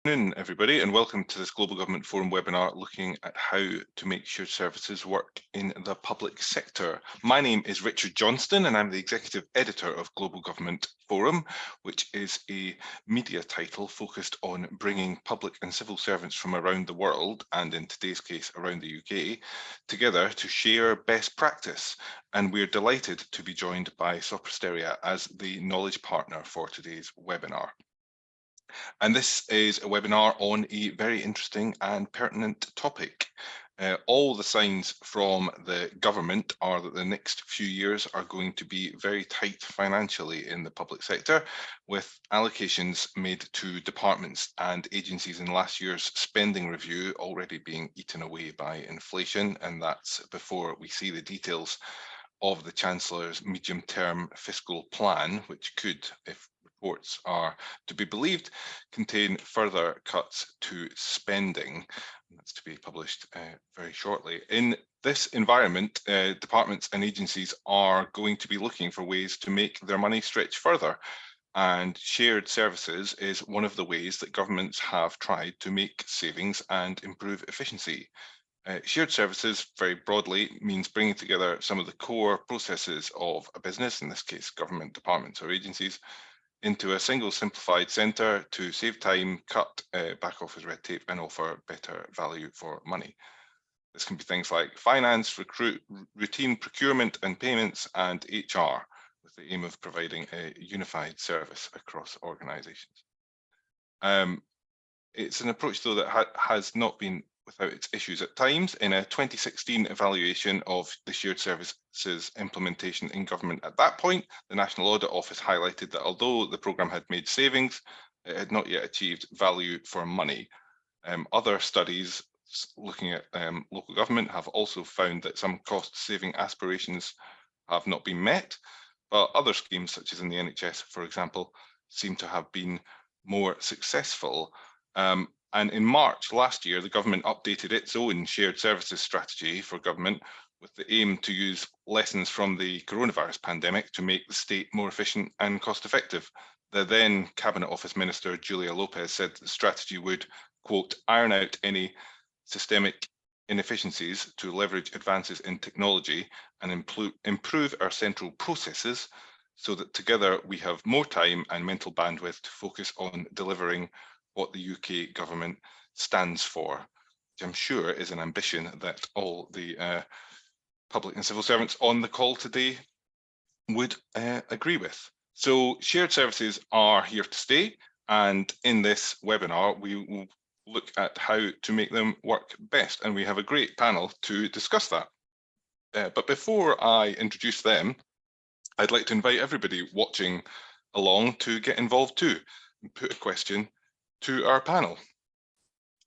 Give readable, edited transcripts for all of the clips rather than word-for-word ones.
Good afternoon, everybody, and welcome to this Global Government Forum webinar looking at how to make shared services work in the public sector. My name is Richard Johnston, and I'm the Executive Editor of Global Government Forum, which is a media title focused on bringing public and civil servants from around the world, and in today's case, around the UK, together to share best practice. And we're delighted to be joined by Soprasteria as the knowledge partner for today's webinar. And this is a webinar on a very interesting and pertinent topic. All the signs from the government are that the next few years are going to be very tight financially in the public sector, with allocations made to departments and agencies in last year's spending review already being eaten away by inflation. And that's before we see the details of the Chancellor's medium-term fiscal plan, which could, if reports are to be believed, contain further cuts to spending. That's to be published very shortly. In this environment, departments and agencies are going to be looking for ways to make their money stretch further. And shared services is one of the ways that governments have tried to make savings and improve efficiency. Shared services, very broadly, means bringing together some of the core processes of a business, in this case, government departments or agencies, into a single simplified centre to save time, cut back office red tape, and offer better value for money. This can be things like finance, routine procurement and payments, and HR, with the aim of providing a unified service across organisations. It's an approach, though, that has not been without its issues at times. In a 2016 evaluation of the shared services implementation in government at that point, the National Audit Office highlighted that although the programme had made savings, it had not yet achieved value for money. Other studies looking at local government have also found that some cost-saving aspirations have not been met, but other schemes, such as in the NHS, for example, seem to have been more successful. And in March last year, the government updated its own shared services strategy for government with the aim to use lessons from the coronavirus pandemic to make the state more efficient and cost effective. The then Cabinet Office Minister, Julia Lopez, said the strategy would, quote, iron out any systemic inefficiencies to leverage advances in technology and improve our central processes so that together we have more time and mental bandwidth to focus on delivering what the UK government stands for, which I'm sure is an ambition that all the public and civil servants on the call today would agree with. So shared services are here to stay, and in this webinar we will look at how to make them work best, and we have a great panel to discuss that. But before I introduce them, I'd like to invite everybody watching along to get involved too and put a question to our panel,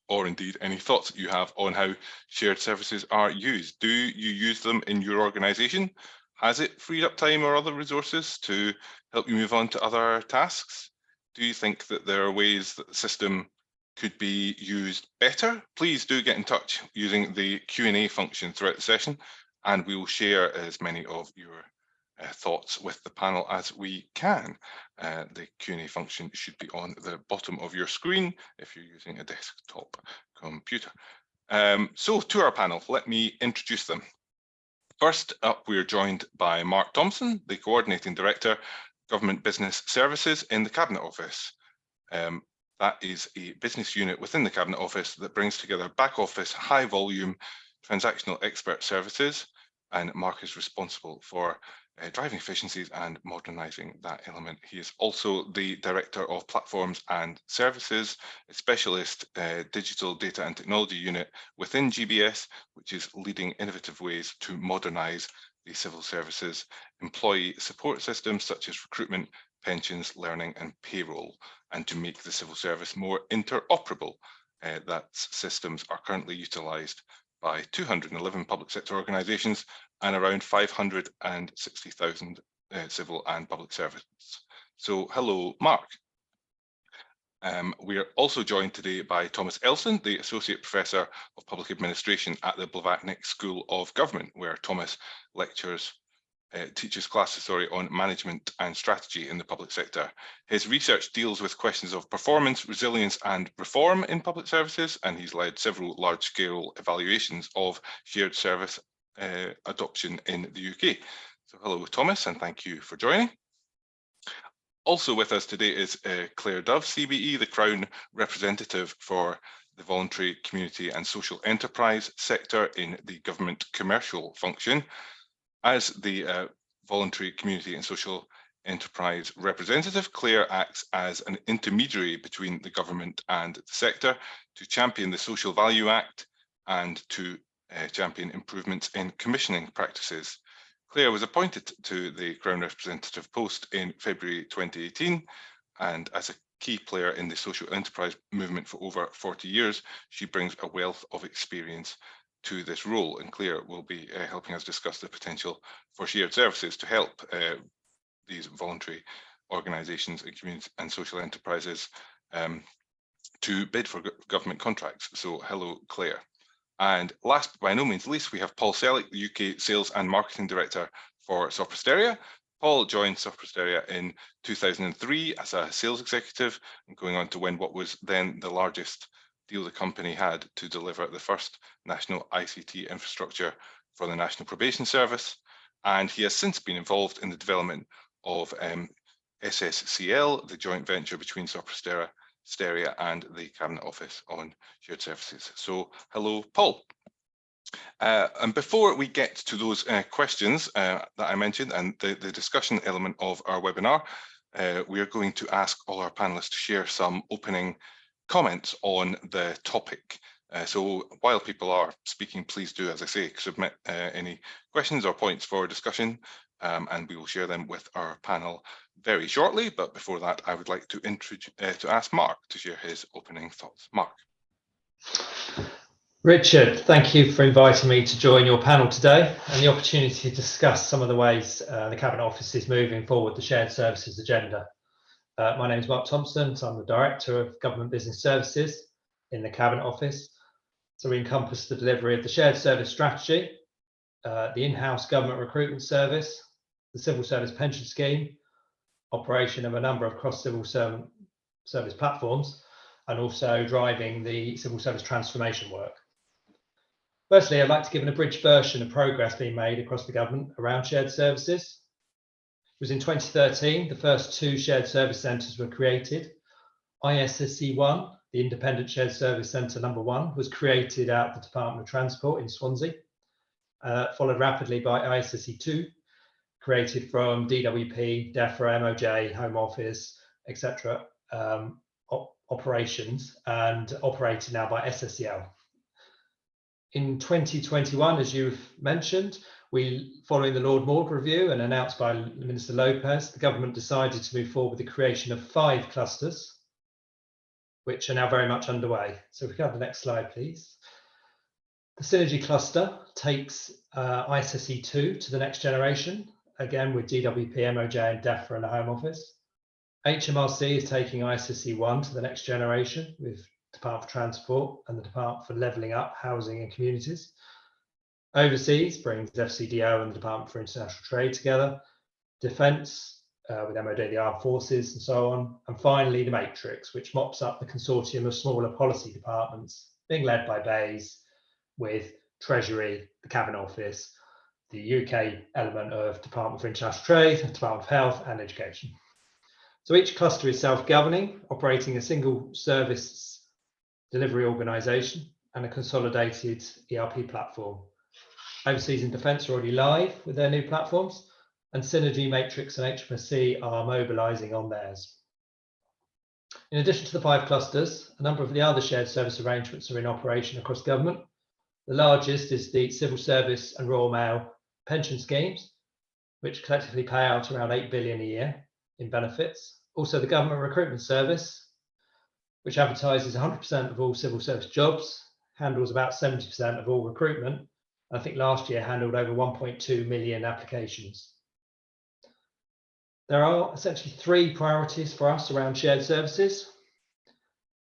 or indeed any thoughts that you have on how shared services are used. Do you use them in your organisation? Has it freed up time or other resources to help you move on to other tasks? Do you think that there are ways that the system could be used better? Please do get in touch using the Q&A function throughout the session, and we will share as many of your thoughts with the panel as we can. The Q&A function should be on the bottom of your screen if you're using a desktop computer. So to our panel, let me introduce them. First up, we're joined by Mark Thompson, the Coordinating Director, Government Business Services in the Cabinet Office. That is a business unit within the Cabinet Office that brings together back office, high volume, transactional expert services, and Mark is responsible for driving efficiencies and modernising that element. He is also the Director of Platforms and Services, a specialist digital data and technology unit within GBS, which is leading innovative ways to modernise the civil services employee support systems such as recruitment, pensions, learning and payroll, and to make the civil service more interoperable. That systems are currently utilised by 211 public sector organisations and around 560,000 civil and public servants. So hello, Mark. We are also joined today by Thomas Elson, the Associate Professor of Public Administration at the Blavatnik School of Government, where Thomas lectures teaches classes on management and strategy in the public sector. His research deals with questions of performance, resilience and reform in public services, and he's led several large-scale evaluations of shared service adoption in the UK. So hello Thomas, and thank you for joining. Also with us today is Claire Dove, CBE, the Crown representative for the voluntary, community and social enterprise sector in the government commercial function. As the voluntary, community and social enterprise representative, Claire acts as an intermediary between the government and the sector to champion the Social Value Act and to champion improvements in commissioning practices. Claire was appointed to the Crown representative post in February 2018, and as a key player in the social enterprise movement for over 40 years, she brings a wealth of experience to this role, and Claire will be helping us discuss the potential for shared services to help these voluntary organisations and community and social enterprises to bid for government contracts. So hello, Claire. And last but by no means least, we have Paul Selleck, the UK Sales and Marketing Director for Sopra Steria. Paul joined Sopra Steria in 2003 as a sales executive, and going on to win what was then the largest deal the company had to deliver the first national ICT infrastructure for the National Probation Service. And he has since been involved in the development of SSCL, the joint venture between Sopra Steria and the Cabinet Office on shared services. So hello, Paul. And before we get to those questions that I mentioned and the discussion element of our webinar, we are going to ask all our panelists to share some opening comments on the topic. So while people are speaking, please do, as I say, submit any questions or points for discussion, and we will share them with our panel very shortly. But before that, I would like to ask Mark to share his opening thoughts. Mark. Richard, thank you for inviting me to join your panel today and the opportunity to discuss some of the ways the Cabinet Office is moving forward the shared services agenda. My name is Mark Thompson, so I'm the Director of Government Business Services in the Cabinet Office. So we encompass the delivery of the shared service strategy, the in-house government recruitment service, the civil service pension scheme, operation of a number of cross-civil service platforms, and also driving the civil service transformation work. Firstly, I'd like to give an abridged version of progress being made across the government around shared services. It was in 2013, the first 2 shared service centres were created. ISSC1, the Independent Shared Service Centre number 1, was created at the Department of Transport in Swansea, followed rapidly by ISSC2, created from DWP, DEFRA, MOJ, Home Office, etc. Operations, and operated now by SSCL. In 2021, as you've mentioned, following the Lord Maud review and announced by Minister Lopez, the government decided to move forward with the creation of 5 clusters, which are now very much underway. So if we can have the next slide, please. The Synergy cluster takes ISSC2 to the next generation, again with DWP, MOJ and DEFRA and the Home Office. HMRC is taking ISSC1 to the next generation with Department for Transport and the Department for Levelling Up Housing and Communities. Overseas brings FCDO and the Department for International Trade together. Defence with MOD, the Armed Forces and so on. And finally, the Matrix, which mops up the consortium of smaller policy departments being led by BEIS with Treasury, the Cabinet Office, the UK element of Department for International Trade, Department of Health and Education. So each cluster is self-governing, operating a single service delivery organisation and a consolidated ERP platform. Overseas and Defence are already live with their new platforms, and Synergy, Matrix and HMRC are mobilising on theirs. In addition to the 5 clusters, a number of the other shared service arrangements are in operation across government. The largest is the Civil Service and Royal Mail pension schemes, which collectively pay out around 8 billion a year in benefits. Also the Government Recruitment Service, which advertises 100% of all civil service jobs, handles about 70% of all recruitment. I think last year handled over 1.2 million applications. There are essentially 3 priorities for us around shared services.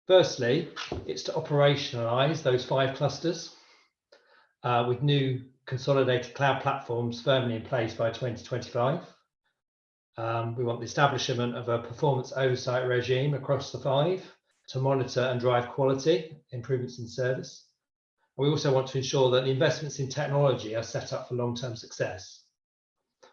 Firstly, it's to operationalise those 5 clusters with new consolidated cloud platforms firmly in place by 2025. We want the establishment of a performance oversight regime across the 5 to monitor and drive quality improvements in service. We also want to ensure that the investments in technology are set up for long-term success.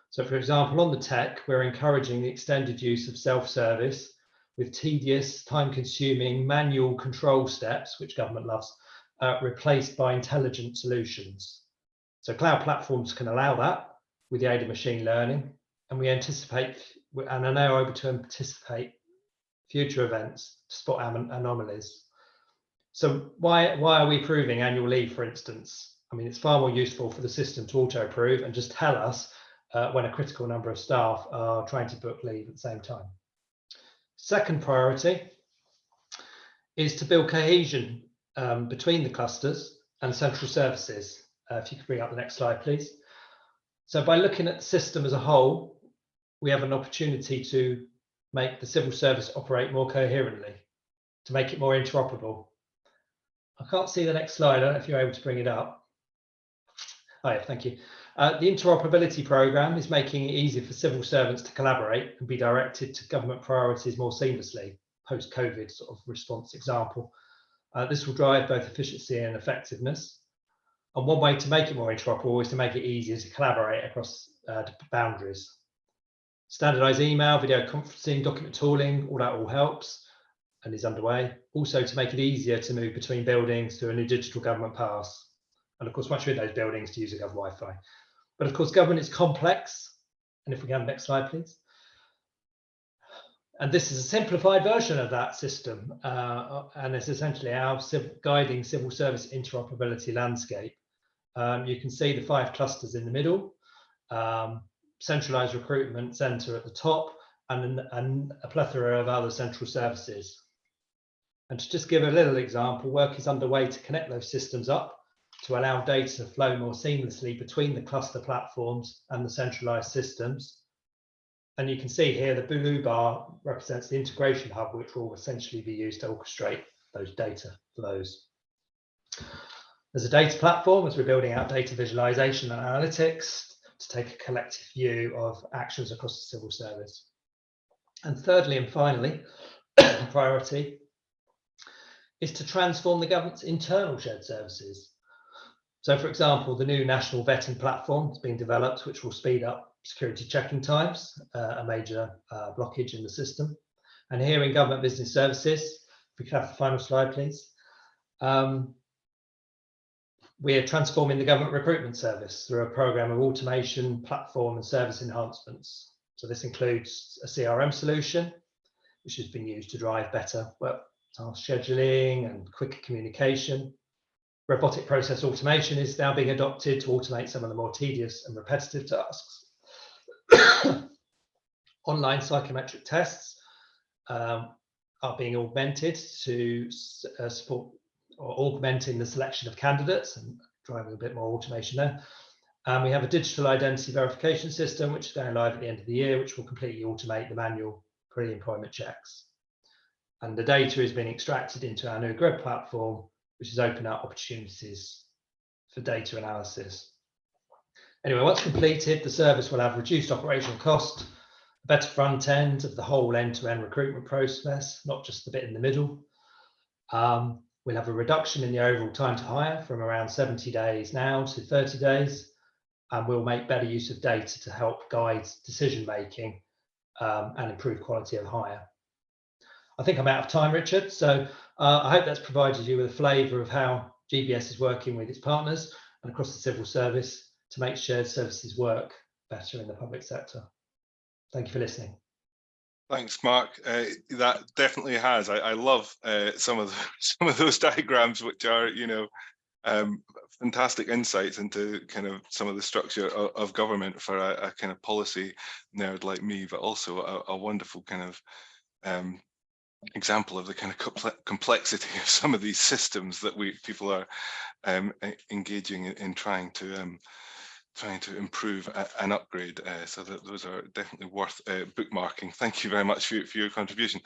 So, for example, on the tech, we're encouraging the extended use of self-service with tedious, time-consuming manual control steps, which government loves, replaced by intelligent solutions. So cloud platforms can allow that with the aid of machine learning, and we anticipate and are now able to anticipate future events to spot anomalies. So why are we approving annual leave, for instance? I mean, it's far more useful for the system to auto-approve and just tell us when a critical number of staff are trying to book leave at the same time. Second priority is to build cohesion between the clusters and central services. If you could bring up the next slide, please. So by looking at the system as a whole, we have an opportunity to make the civil service operate more coherently, to make it more interoperable. I can't see the next slide. I don't know if you're able to bring it up. Oh, yeah, thank you. The Interoperability Programme is making it easier for civil servants to collaborate and be directed to government priorities more seamlessly, post-COVID sort of response example. This will drive both efficiency and effectiveness. And one way to make it more interoperable is to make it easier to collaborate across boundaries. Standardised email, video conferencing, document tooling, all that all helps and is underway. Also to make it easier to move between buildings to a new digital government pass. And of course, once you're in those buildings, to use a Gov Wi-Fi. But of course, government is complex. And if we can have the next slide, please. And this is a simplified version of that system. And it's essentially our guiding civil service interoperability landscape. You can see the 5 clusters in the middle, centralised recruitment centre at the top, and a plethora of other central services. And to just give a little example, work is underway to connect those systems up to allow data to flow more seamlessly between the cluster platforms and the centralised systems. And you can see here the blue bar represents the integration hub, which will essentially be used to orchestrate those data flows. There's a data platform as we're building out data visualization and analytics to take a collective view of actions across the civil service. And thirdly and finally, priority is to transform the government's internal shared services. So, for example, the new national vetting platform is being developed, which will speed up security checking times, a major blockage in the system. And here in government business services, if we could have the final slide, please. We are transforming the government recruitment service through a programme of automation, platform and service enhancements. So this includes a CRM solution, which has been used to drive better work task scheduling and quicker communication. Robotic process automation is now being adopted to automate some of the more tedious and repetitive tasks. Online psychometric tests are being augmented to support or augmenting the selection of candidates and driving a bit more automation there. We have a digital identity verification system, which is going live at the end of the year, which will completely automate the manual pre-employment checks. And the data is being extracted into our new grid platform, which has opened up opportunities for data analysis. Anyway, once completed, the service will have reduced operational cost, a better front end of the whole end-to-end recruitment process, not just the bit in the middle. We'll have a reduction in the overall time to hire from around 70 days now to 30 days, and we'll make better use of data to help guide decision-making and improve quality of hire. I think I'm out of time, Richard, so I hope that's provided you with a flavour of how GBS is working with its partners and across the civil service to make shared services work better in the public sector. Thank you for listening. Thanks, Mark. That definitely has. I love some of those diagrams, which are, you know, fantastic insights into kind of some of the structure of government for a kind of policy nerd like me, but also a wonderful kind of example of the kind of complexity of some of these systems that people are engaging in trying to improve and upgrade. So that those are definitely worth bookmarking. Thank you very much for your contribution.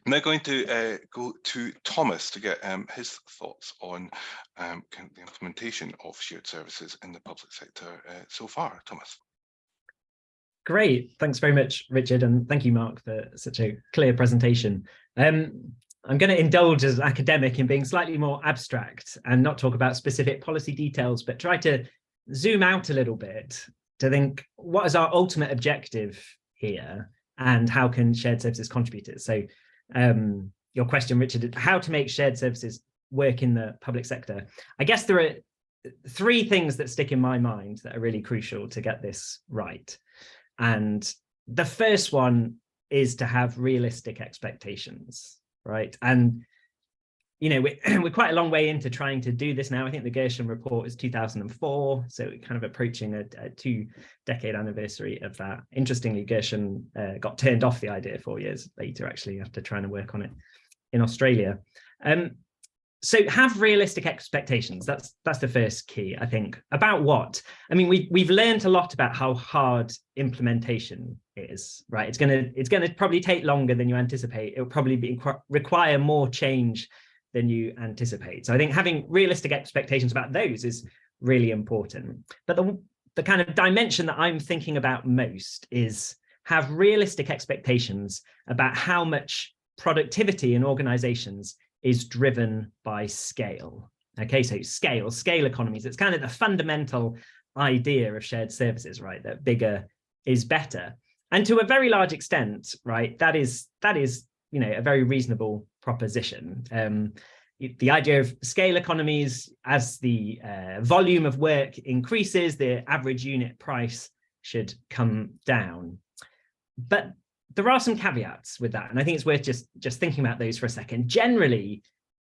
I'm now going to go to Thomas to get his thoughts on kind of the implementation of shared services in the public sector so far. Thomas. Great, thanks very much, Richard, and thank you, Mark, for such a clear presentation. I'm going to indulge as an academic in being slightly more abstract and not talk about specific policy details, but try to zoom out a little bit to think, what is our ultimate objective here and how can shared services contribute to it? So your question, Richard, how to make shared services work in the public sector. I guess there are three things that stick in my mind that are really crucial to get this right. And the first one is to have realistic expectations, right? And, you know, we're quite a long way into trying to do this now. I think the Gershon report is 2004, so we're kind of approaching a 2-decade anniversary of that. Interestingly, Gershon got turned off the idea 4 years later, actually, after trying to work on it in Australia. So have realistic expectations. That's the first key, I think. About what? I mean, we've learned a lot about how hard implementation is, right? It's gonna probably take longer than you anticipate. It will probably require more change than you anticipate. So I think having realistic expectations about those is really important. But the kind of dimension that I'm thinking about most is have realistic expectations about how much productivity in organizations is driven by scale. Okay, so scale economies, it's kind of the fundamental idea of shared services, right? That bigger is better. And to a very large extent, right, that is, you know, a very reasonable proposition. The idea of scale economies, as the volume of work increases, the average unit price should come down. But there are some caveats with that, and I think it's worth just thinking about those for a second. Generally,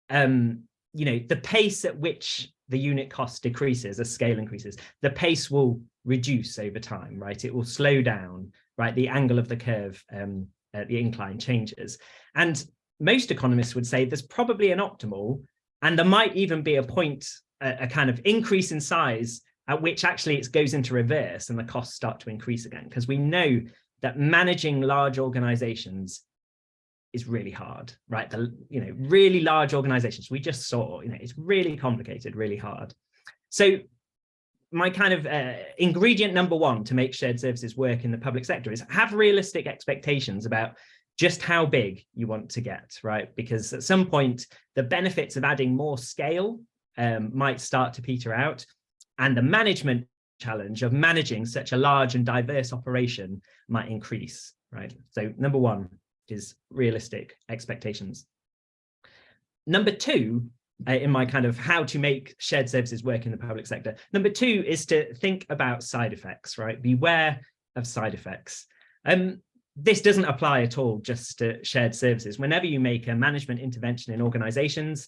you know, the pace at which the unit cost decreases as scale increases, the pace will reduce over time, right? It will slow down, right? The angle of the curve, the incline changes. And most economists would say there's probably an optimal, and there might even be a point, a kind of increase in size at which actually it goes into reverse and the costs start to increase again, because we know that managing large organizations is really hard, right? You know, really large organizations, we just saw, you know, it's really complicated, really hard. So my kind of ingredient number one to make shared services work in the public sector is have realistic expectations about just how big you want to get, right? Because at some point, the benefits of adding more scale might start to peter out, and the management challenge of managing such a large and diverse operation might increase, right? So number one is realistic expectations. Number two, in my kind of how to make shared services work in the public sector, number two is to think about side effects, right? Beware of side effects. This doesn't apply at all just to shared services. Whenever you make a management intervention in organizations,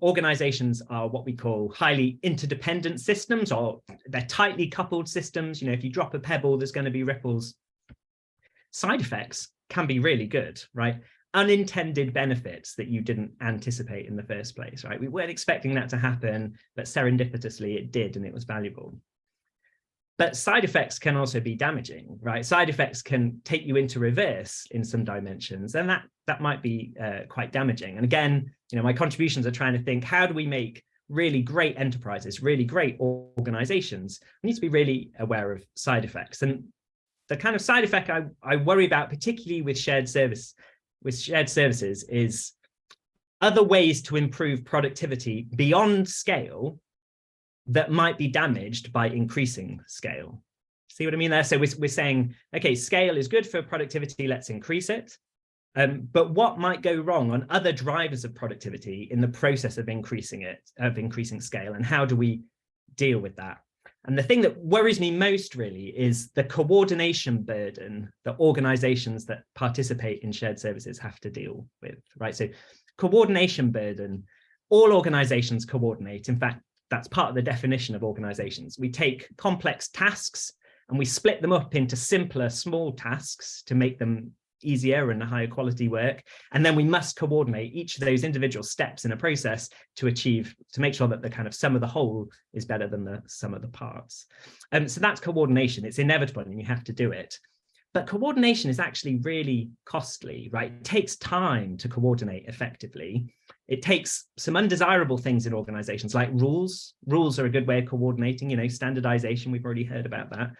organizations are what we call highly interdependent systems, or they're tightly coupled systems. You know, if you drop a pebble, there's going to be ripples. Side effects can be really good, right? Unintended benefits that you didn't anticipate in the first place, right? We weren't expecting that to happen, but serendipitously it did, and it was valuable. But side effects can also be damaging, right? Side effects can take you into reverse in some dimensions, and that might be quite damaging. And again, you know, my contributions are trying to think, how do we make really great enterprises, really great organizations? We need to be really aware of side effects. And the kind of side effect I worry about, particularly with shared services, is other ways to improve productivity beyond scale that might be damaged by increasing scale. See what I mean there? So we're saying, okay, scale is good for productivity, let's increase it. But what might go wrong on other drivers of productivity in the process of increasing scale, and how do we deal with that? And the thing that worries me most really is the coordination burden that organizations that participate in shared services have to deal with, right? So coordination burden, all organizations coordinate. In fact, that's part of the definition of organizations. We take complex tasks and we split them up into simpler, small tasks to make them easier and higher quality work. And then we must coordinate each of those individual steps in a process to make sure that the kind of sum of the whole is better than the sum of the parts. So that's coordination. It's inevitable and you have to do it. But coordination is actually really costly, right? It takes time to coordinate effectively. It takes some undesirable things in organizations like rules. Rules are a good way of coordinating, you know, standardization, we've already heard about that.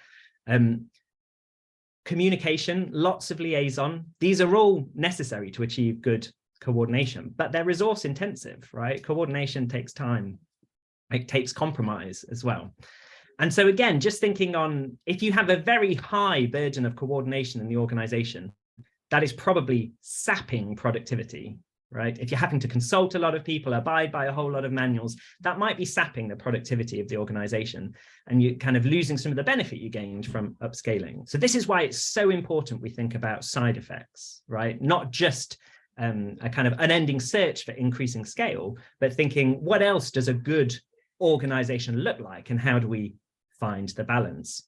Communication, lots of liaison. These are all necessary to achieve good coordination, but they're resource intensive, right? Coordination takes time. It takes compromise as well. And so again, just thinking on, if you have a very high burden of coordination in the organization, that is probably sapping productivity, right? If you're having to consult a lot of people, abide by a whole lot of manuals, that might be sapping the productivity of the organization, and you're kind of losing some of the benefit you gained from upscaling. So this is why it's so important we think about side effects, right? Not just a kind of unending search for increasing scale, but thinking, what else does a good organization look like, and how do we find the balance?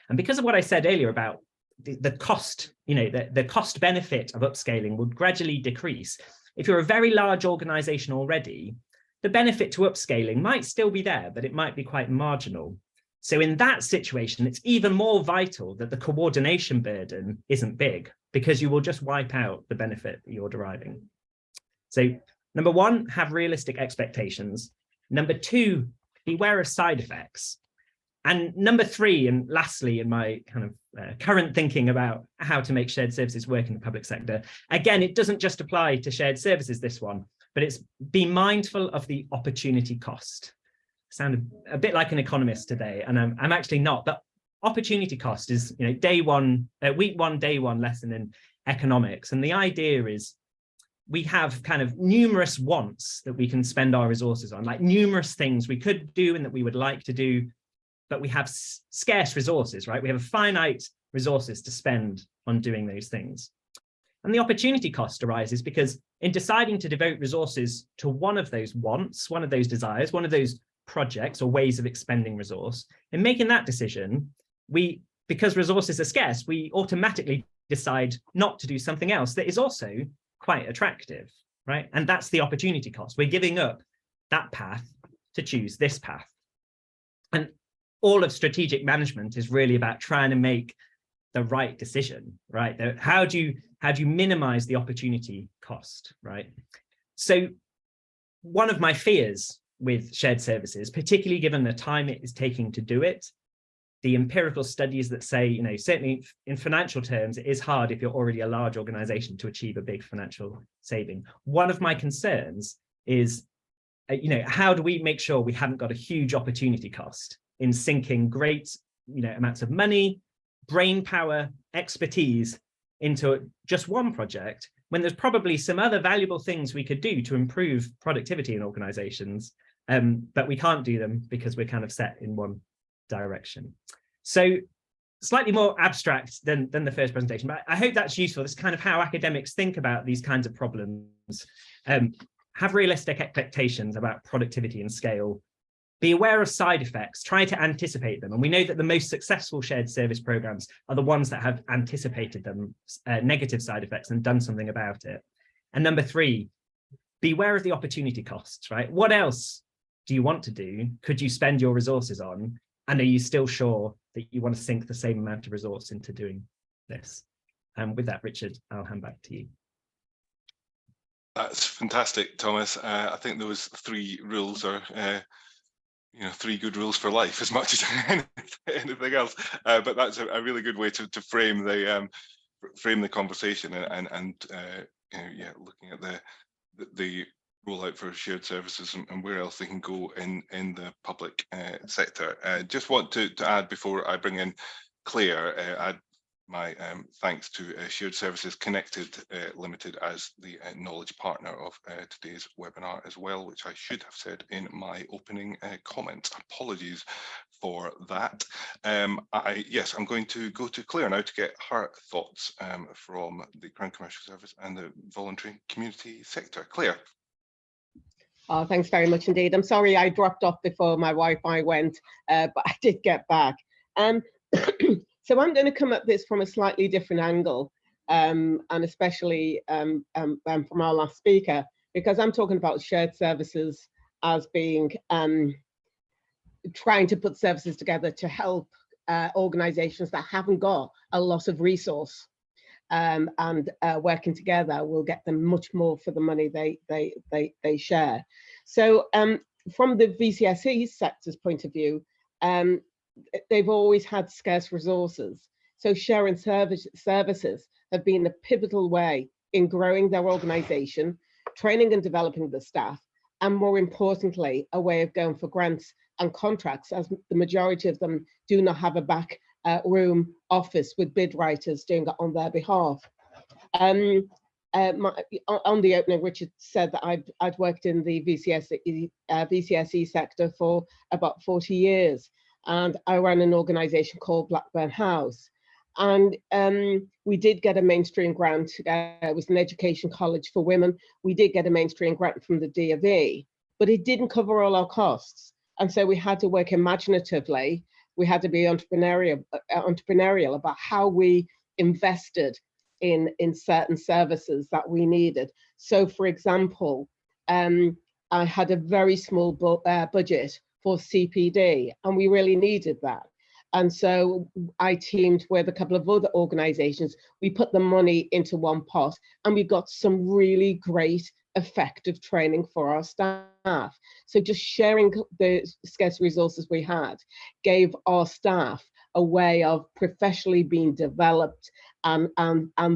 And because of what I said earlier about the cost, you know, the cost benefit of upscaling would gradually decrease. If you're a very large organization already, the benefit to upscaling might still be there, but it might be quite marginal. So in that situation, it's even more vital that the coordination burden isn't big, because you will just wipe out the benefit that you're deriving. So number one, have realistic expectations. Number two, beware of side effects. And number three, and lastly, in my kind of current thinking about how to make shared services work in the public sector, again, it doesn't just apply to shared services, this one, but it's be mindful of the opportunity cost. I sound a bit like an economist today, and I'm actually not, but opportunity cost is, you know, week one, day one lesson in economics. And the idea is we have kind of numerous wants that we can spend our resources on, like numerous things we could do and that we would like to do, but we have scarce resources, right? We have finite resources to spend on doing those things. And the opportunity cost arises because in deciding to devote resources to one of those wants, one of those desires, one of those projects or ways of expending resource, in making that decision, because resources are scarce, we automatically decide not to do something else that is also quite attractive, right? And that's the opportunity cost. We're giving up that path to choose this path. And all of strategic management is really about trying to make the right decision, right? How do you minimize the opportunity cost, right? So one of my fears with shared services, particularly given the time it is taking to do it, the empirical studies that say, you know, certainly in financial terms, it is hard if you're already a large organization to achieve a big financial saving. One of my concerns is, you know, how do we make sure we haven't got a huge opportunity cost in sinking great, you know, amounts of money, brain power, expertise into just one project, when there's probably some other valuable things we could do to improve productivity in organizations, but we can't do them because we're kind of set in one direction. So slightly more abstract than the first presentation, but I hope that's useful. This is kind of how academics think about these kinds of problems. Have realistic expectations about productivity and scale. Be aware of side effects, try to anticipate them. And we know that the most successful shared service programs are the ones that have anticipated them, negative side effects, and done something about it. And number three, beware of the opportunity costs, right? What else do you want to do? Could you spend your resources on? And are you still sure that you want to sink the same amount of resource into doing this? And with that, Richard, I'll hand back to you. That's fantastic, Thomas. I think those three rules are you know, three good rules for life as much as anything else. But that's a really good way to frame the conversation and you know, yeah, looking at the rollout for shared services and where else they can go in the public sector. Just want to add before I bring in Claire, add my thanks to Shared Services Connected Limited as the knowledge partner of today's webinar as well, which I should have said in my opening comments. Apologies for that. Yes, I'm going to go to Claire now to get her thoughts from the Crown Commercial Service and the voluntary community sector. Claire. Thanks very much indeed. I'm sorry I dropped off before my Wi-Fi went, but I did get back. So I'm going to come at this from a slightly different angle, and especially from our last speaker, because I'm talking about shared services as being trying to put services together to help organisations that haven't got a lot of resource, and working together will get them much more for the money they share. So from the VCSE sector's point of view, they've always had scarce resources. So sharing services have been a pivotal way in growing their organisation, training and developing the staff, and more importantly, a way of going for grants and contracts, as the majority of them do not have a back room office with bid writers doing it on their behalf. On the opening, Richard said that I'd worked in the VCSE sector for about 40 years, and I ran an organisation called Blackburn House. And we did get a mainstream grant. It was an education college for women. We did get a mainstream grant from the D of E, but it didn't cover all our costs. And so we had to work imaginatively. We had to be entrepreneurial about how we invested in certain services that we needed. So, for example, I had a very small budget for CPD, and we really needed that. And so I teamed with a couple of other organisations. We put the money into one pot, and we got some really great, effective training for our staff. So just sharing the scarce resources we had gave our staff a way of professionally being developed, and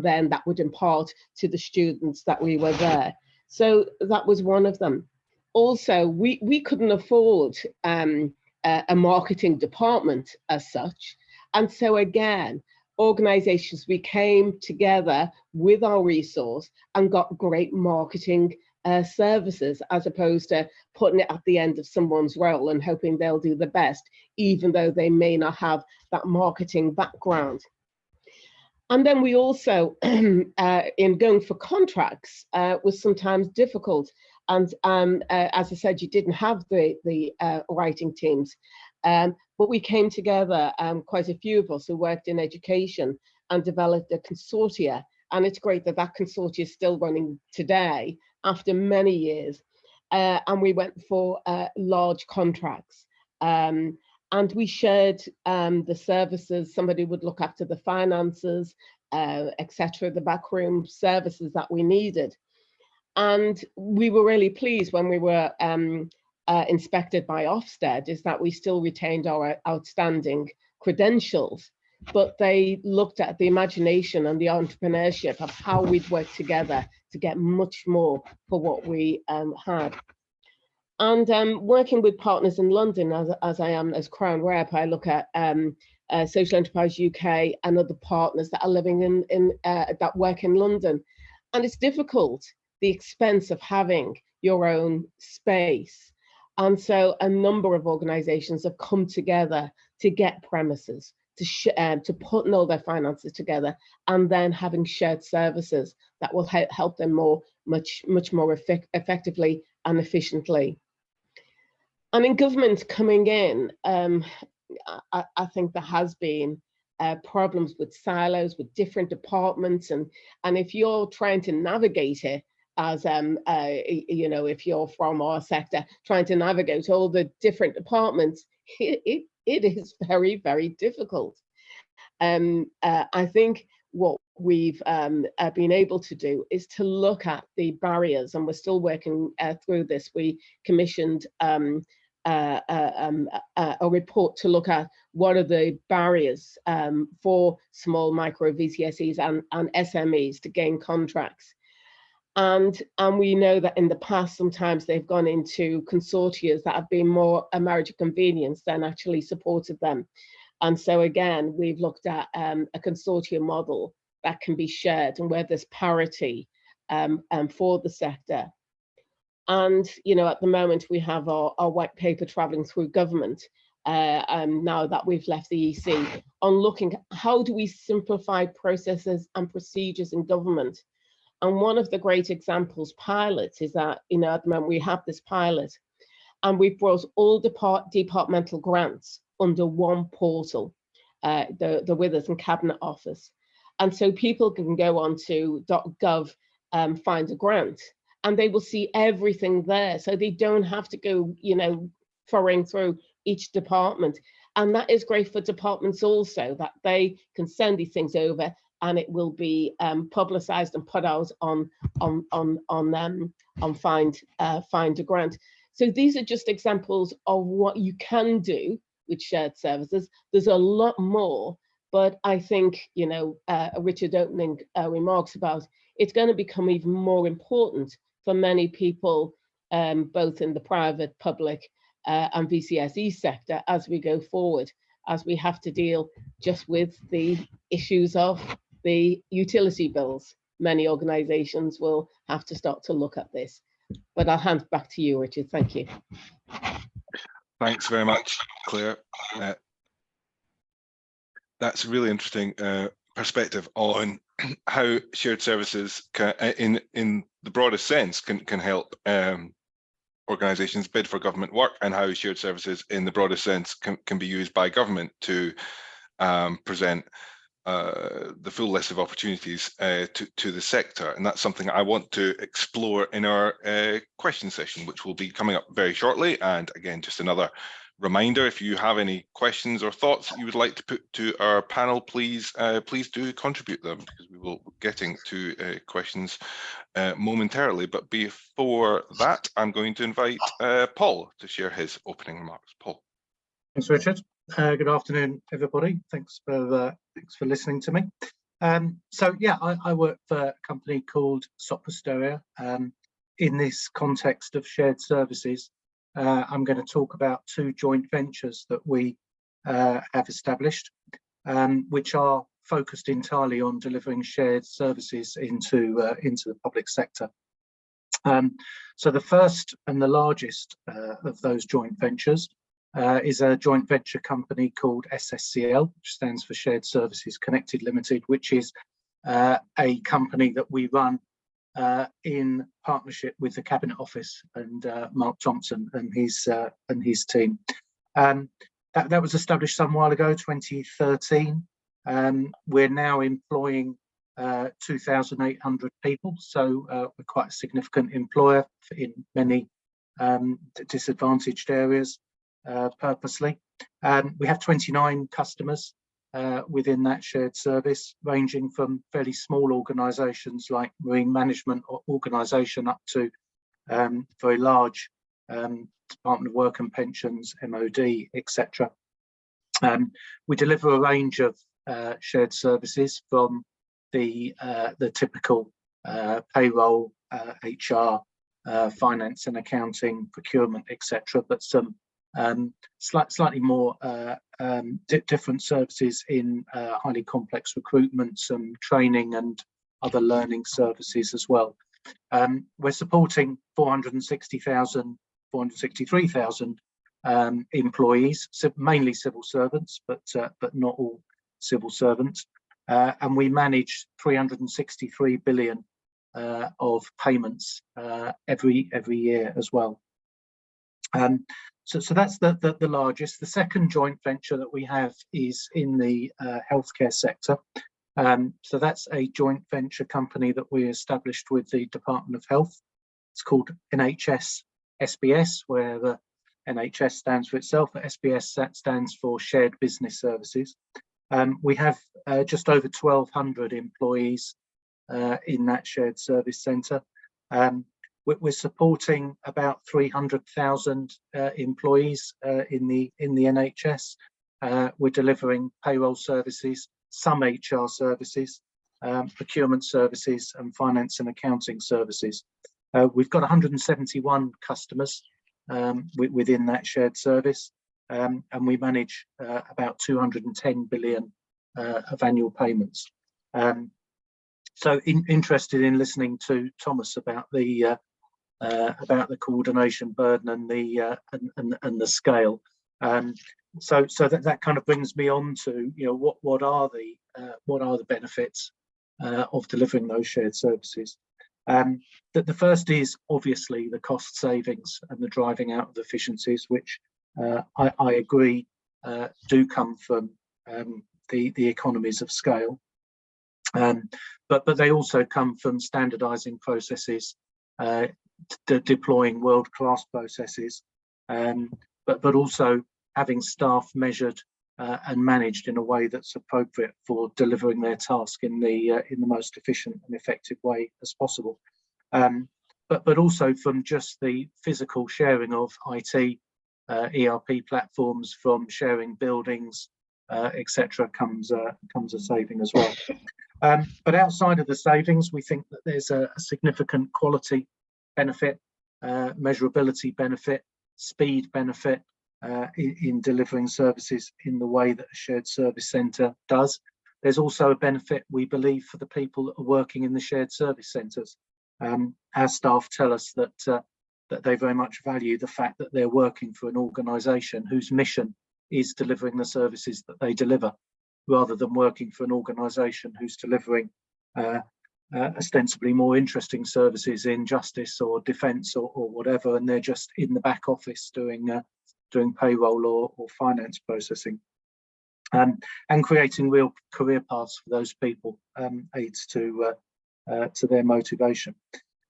then that would impart to the students that we were there. So that was one of them. Also, we couldn't afford a marketing department as such. And so again, organizations, we came together with our resource and got great marketing services, as opposed to putting it at the end of someone's role and hoping they'll do the best, even though they may not have that marketing background. And then we also, in going for contracts, was sometimes difficult. And as I said, you didn't have the writing teams, but we came together, quite a few of us who worked in education, and developed a consortia. And it's great that that consortia is still running today after many years. And we went for large contracts. And we shared the services. Somebody would look after the finances, etc., the backroom services that we needed. And we were really pleased when we were inspected by Ofsted, is that we still retained our outstanding credentials, but they looked at the imagination and the entrepreneurship of how we'd work together to get much more for what we had. And working with partners in London, as I am as Crown Rep, I look at Social Enterprise UK and other partners that are living in that work in London. And it's difficult, the expense of having your own space. And so a number of organizations have come together to get premises, to put all their finances together, and then having shared services that will help them much more effectively and efficiently. And in government coming in, I think there has been problems with silos, with different departments, and if you're trying to navigate it, as you know, if you're from our sector, trying to navigate all the different departments, it is very, very difficult. I think what we've been able to do is to look at the barriers, and we're still working through this. We commissioned a report to look at what are the barriers for small micro VCSEs and SMEs to gain contracts. And we know that in the past, sometimes they've gone into consortia that have been more a marriage of convenience than actually supported them. And so again, we've looked at a consortium model that can be shared and where there's parity for the sector. And, you know, at the moment we have our white paper traveling through government now that we've left the EC, on looking at how do we simplify processes and procedures in government. And one of the great examples pilots is that, you know, at the moment we have this pilot, and we've brought all departmental grants under one portal, the Withers and Cabinet Office. And so people can go on to .gov, find a grant, and they will see everything there. So they don't have to go, you know, foraying through each department. And that is great for departments also, that they can send these things over and it will be publicized and put out on Find a Grant. So these are just examples of what you can do with shared services. There's a lot more, but I think, you know, Richard opening remarks about it's going to become even more important for many people, both in the private, public and VCSE sector as we go forward, as we have to deal just with the issues of the utility bills. Many organisations will have to start to look at this. But I'll hand back to you, Richard. Thank you. Thanks very much, Claire. That's a really interesting perspective on how shared services can, in the broadest sense, can help organisations bid for government work, and how shared services in the broadest sense can be used by government to present the full list of opportunities to the sector. And that's something I want to explore in our question session, which will be coming up very shortly. And again, just another reminder, if you have any questions or thoughts that you would like to put to our panel, please do contribute them, because we will be getting to questions momentarily. But before that, I'm going to invite Paul to share his opening remarks. Paul. Thanks, Richard. Good afternoon, everybody. Thanks for listening to me. So yeah, I work for a company called Soprasteria. In this context of shared services, I'm going to talk about two joint ventures that we have established, which are focused entirely on delivering shared services into the public sector. So the first and the largest of those joint ventures is a joint venture company called SSCL, which stands for Shared Services Connected Limited, which is a company that we run in partnership with the Cabinet Office and Mark Thompson and his team. That was established some while ago, 2013. We're now employing 2,800 people, so we're quite a significant employer in many disadvantaged areas. Purposely. We have 29 customers within that shared service, ranging from fairly small organisations like marine management organisation up to very large Department of Work and Pensions, MOD, etc. We deliver a range of shared services, from the typical payroll, HR, finance and accounting, procurement, etc., but some slightly more different services in highly complex recruitment, some training and other learning services as well. We're supporting 463,000 employees, mainly civil servants, but not all civil servants, and we manage 363 billion of payments every year as well. So that's the largest. The second joint venture that we have is in the healthcare sector. So that's a joint venture company that we established with the Department of Health. It's called NHS SBS, where the NHS stands for itself, but SBS stands for Shared Business Services. We have just over 1,200 employees in that shared service centre. We're supporting about 300,000 employees in the NHS. We're delivering payroll services, some HR services, procurement services, and finance and accounting services. We've got 171 customers within that shared service, and we manage about 210 billion of annual payments. So interested in listening to Thomas about the coordination burden and the scale. So that kind of brings me on to, you know, what are the benefits of delivering those shared services. The first is obviously the cost savings and the driving out of efficiencies, which I agree do come from the economies of scale, but they also come from standardising processes, deploying world-class processes, but also having staff measured and managed in a way that's appropriate for delivering their task in the most efficient and effective way as possible. But also from just the physical sharing of IT, ERP platforms, from sharing buildings, etc., comes a saving as well. But outside of the savings, we think that there's a significant quality benefit, measurability benefit, speed benefit in delivering services in the way that a shared service centre does. There's also a benefit, we believe, for the people that are working in the shared service centres. Our staff tell us that they very much value the fact that they're working for an organisation whose mission is delivering the services that they deliver, rather than working for an organisation who's delivering ostensibly more interesting services in justice or defence or whatever, and they're just in the back office doing payroll or finance processing. And creating real career paths for those people aids to their motivation.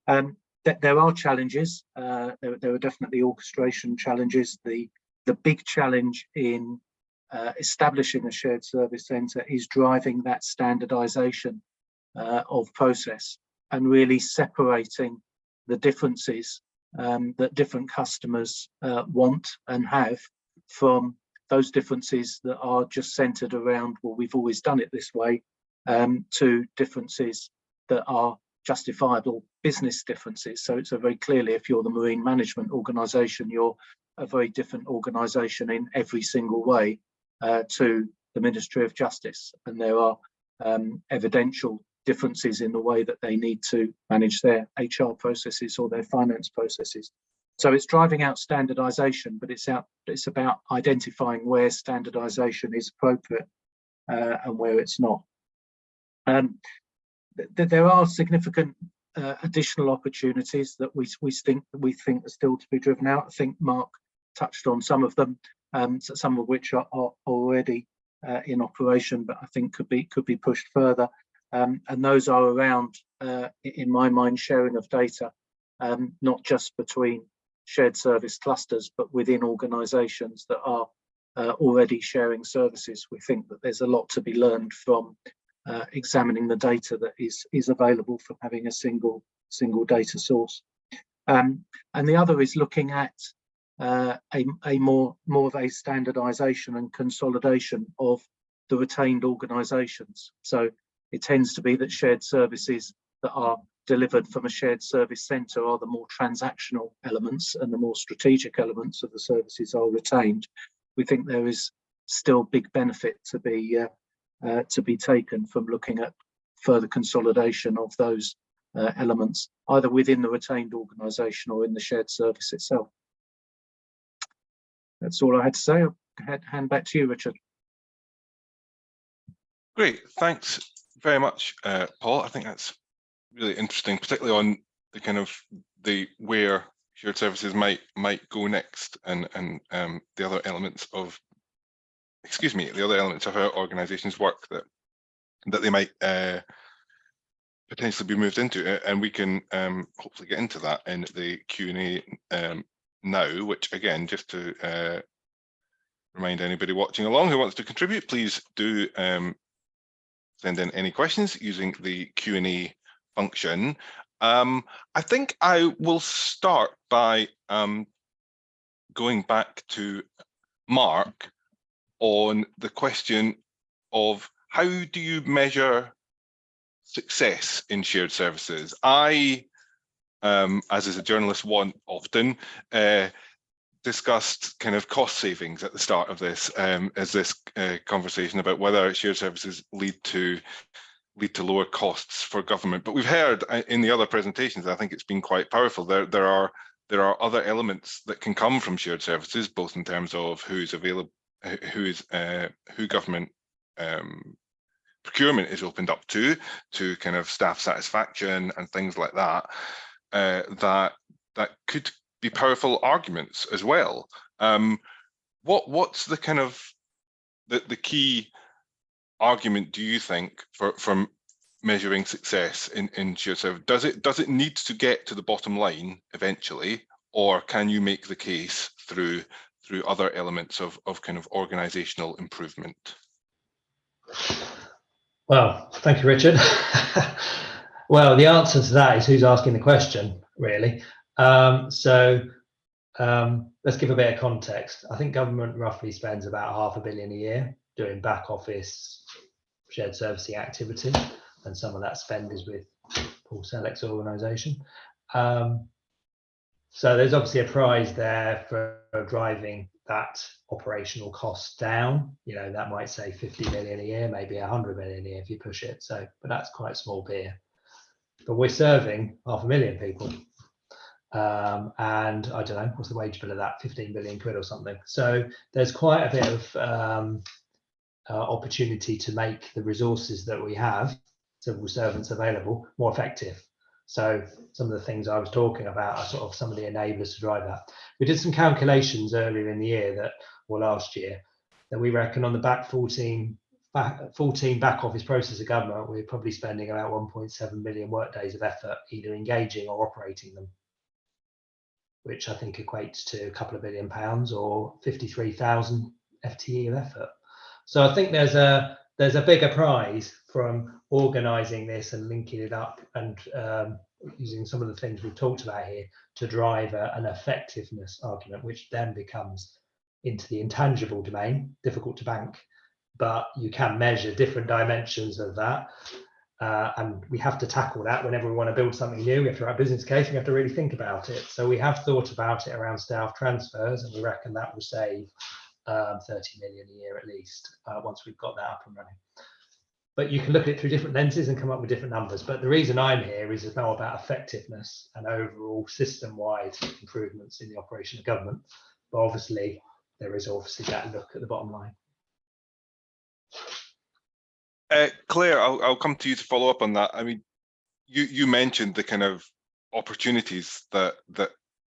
There are challenges. There are definitely orchestration challenges. The big challenge in establishing a shared service centre is driving that standardisation of process and really separating the differences that different customers want and have from those differences that are just centred around, well, we've always done it this way, to differences that are justifiable business differences. So it's a very clearly, if you're the marine management organisation, you're a very different organisation in every single way to the Ministry of Justice, and there are evidential differences in the way that they need to manage their HR processes or their finance processes. So it's driving out standardisation, but it's about identifying where standardisation is appropriate and where it's not. There are significant additional opportunities that we think are still to be driven out. I think Mark touched on some of them, some of which are already in operation, but I think could be pushed further. And those are around, in my mind, sharing of data, not just between shared service clusters, but within organisations that are already sharing services. We think that there's a lot to be learned from examining the data that is available from having a single data source. And the other is looking at a more of a standardisation and consolidation of the retained organisations. So it tends to be that shared services that are delivered from a shared service centre are the more transactional elements, and the more strategic elements of the services are retained. We think there is still big benefit to be taken from looking at further consolidation of those elements, either within the retained organisation or in the shared service itself. That's all I had to say. I'll hand back to you, Richard. Great, thanks very much, Paul. I think that's really interesting, particularly on the kind of where shared services might go next, and the other elements of how organisations work that they might potentially be moved into, and we can hopefully get into that in the Q&A now, which again, just to remind anybody watching along who wants to contribute, please do send in any questions using the Q&A function. I think I will start by going back to Mark on the question of how do you measure success in shared services? I, as is a journalist often, discussed kind of cost savings at the start of this conversation about whether shared services lead to lower costs for government. But we've heard in the other presentations, I think it's been quite powerful. There are other elements that can come from shared services, both in terms of who's available, who government procurement is opened up to kind of staff satisfaction and things like that. That could be powerful arguments as well. What's the kind of the key argument, do you think, from measuring success in shared service? Does it need to get to the bottom line eventually, or can you make the case through through other elements of kind of organisational improvement? Well, thank you, Richard. Well, the answer to that is who's asking the question, really. Let's give a bit of context. I think government roughly spends about £500 million a year doing back office shared servicing activity, and some of that spend is with Paul Selleck's organisation. So there's obviously a prize there for driving that operational cost down. You know, that might say 50 million a year, maybe 100 million a year if you push it. So, but that's quite small beer. But we're serving 500,000 people. And I don't know, what's the wage bill of that? 15 billion quid or something. So there's quite a bit of opportunity to make the resources that we have, civil servants available, more effective. So some of the things I was talking about are sort of some of the enablers to drive that. We did some calculations earlier in the year or last year, that we reckon on the back 14 back office process of government, we're probably spending about 1.7 million work days of effort either engaging or operating them, which I think equates to a couple of £1 billion or 53,000 FTE of effort. So I think there's a bigger prize from organising this and linking it up and using some of the things we've talked about here to drive an effectiveness argument, which then becomes into the intangible domain, difficult to bank, but you can measure different dimensions of that. And we have to tackle that whenever we want to build something new. We have to write a business case, we have to really think about it. So we have thought about it around staff transfers, and we reckon that will save 30 million a year at least once we've got that up and running. But you can look at it through different lenses and come up with different numbers. But the reason I'm here is it's now about effectiveness and overall system-wide improvements in the operation of government. But obviously, there is obviously that look at the bottom line. Claire, I'll come to you to follow up on that. I mean, you mentioned the kind of opportunities that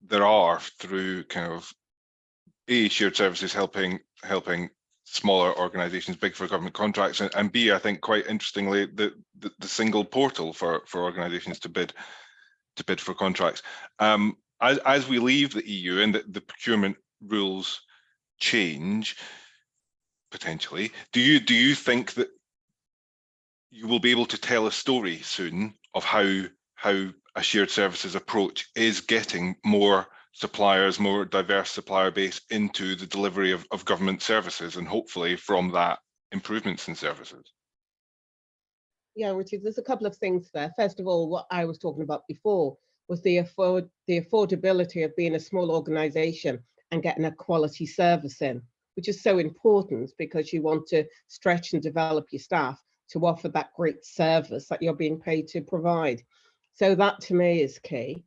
there are through kind of shared services helping smaller organisations big for government contracts, and B, I think quite interestingly, the single portal for organisations to bid for contracts. As we leave the EU and the procurement rules change potentially, do you think that you will be able to tell a story soon of how a shared services approach is getting more suppliers, more diverse supplier base into the delivery of government services, and hopefully from that improvements in services? Yeah, Richard, there's a couple of things there. First of all, what I was talking about before was the affordability of being a small organisation and getting a quality service in, which is so important because you want to stretch and develop your staff to offer that great service that you're being paid to provide. So that to me is key.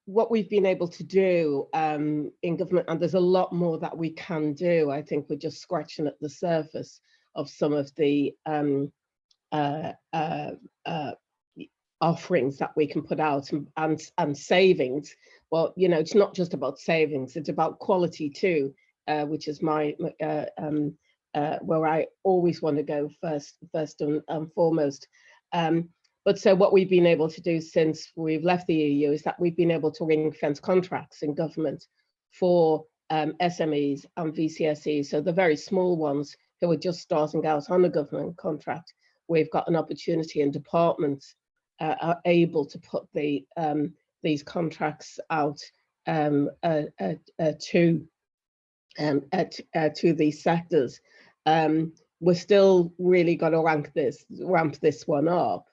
What we've been able to do in government, and there's a lot more that we can do. I think we're just scratching at the surface of some of the offerings that we can put out and savings. Well, you know, it's not just about savings, it's about quality too, which is my where I always want to go first and foremost. But so what we've been able to do since we've left the EU is that we've been able to ring fence contracts in government for SMEs and VCSEs. So the very small ones who are just starting out on a government contract, we've got an opportunity, and departments are able to put these contracts out to these sectors. We're still really got to ramp this one up.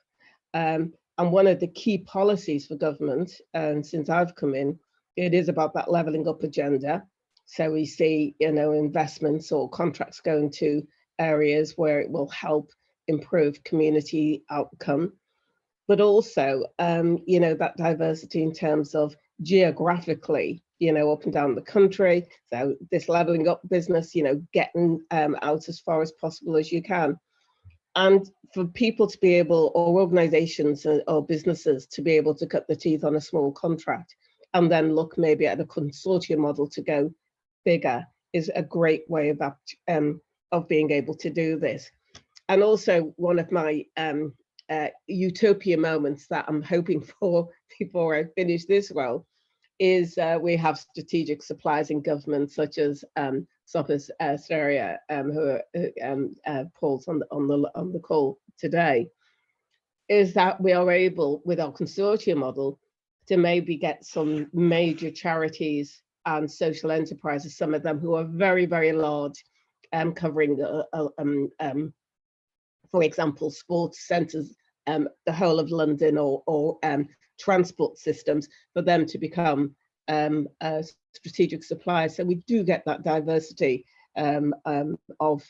And one of the key policies for government, and since I've come in, it is about that levelling up agenda. So we see, you know, investments or contracts going to areas where it will help improve community outcome, but also, you know, that diversity in terms of geographically, you know, up and down the country. So this levelling up business, you know, getting out as far as possible as you can. And for people to be able, or organizations or businesses to be able to cut the teeth on a small contract and then look maybe at a consortium model to go bigger is a great way of being able to do this. And also one of my utopia moments that I'm hoping for before I finish this role is we have strategic suppliers in government, such as Sophos Stereo, who Paul's on the call today, is that we are able, with our consortium model, to maybe get some major charities and social enterprises, some of them who are very, very large, covering, for example, sports centres, the whole of London, or transport systems, for them to become strategic suppliers. So we do get that diversity of,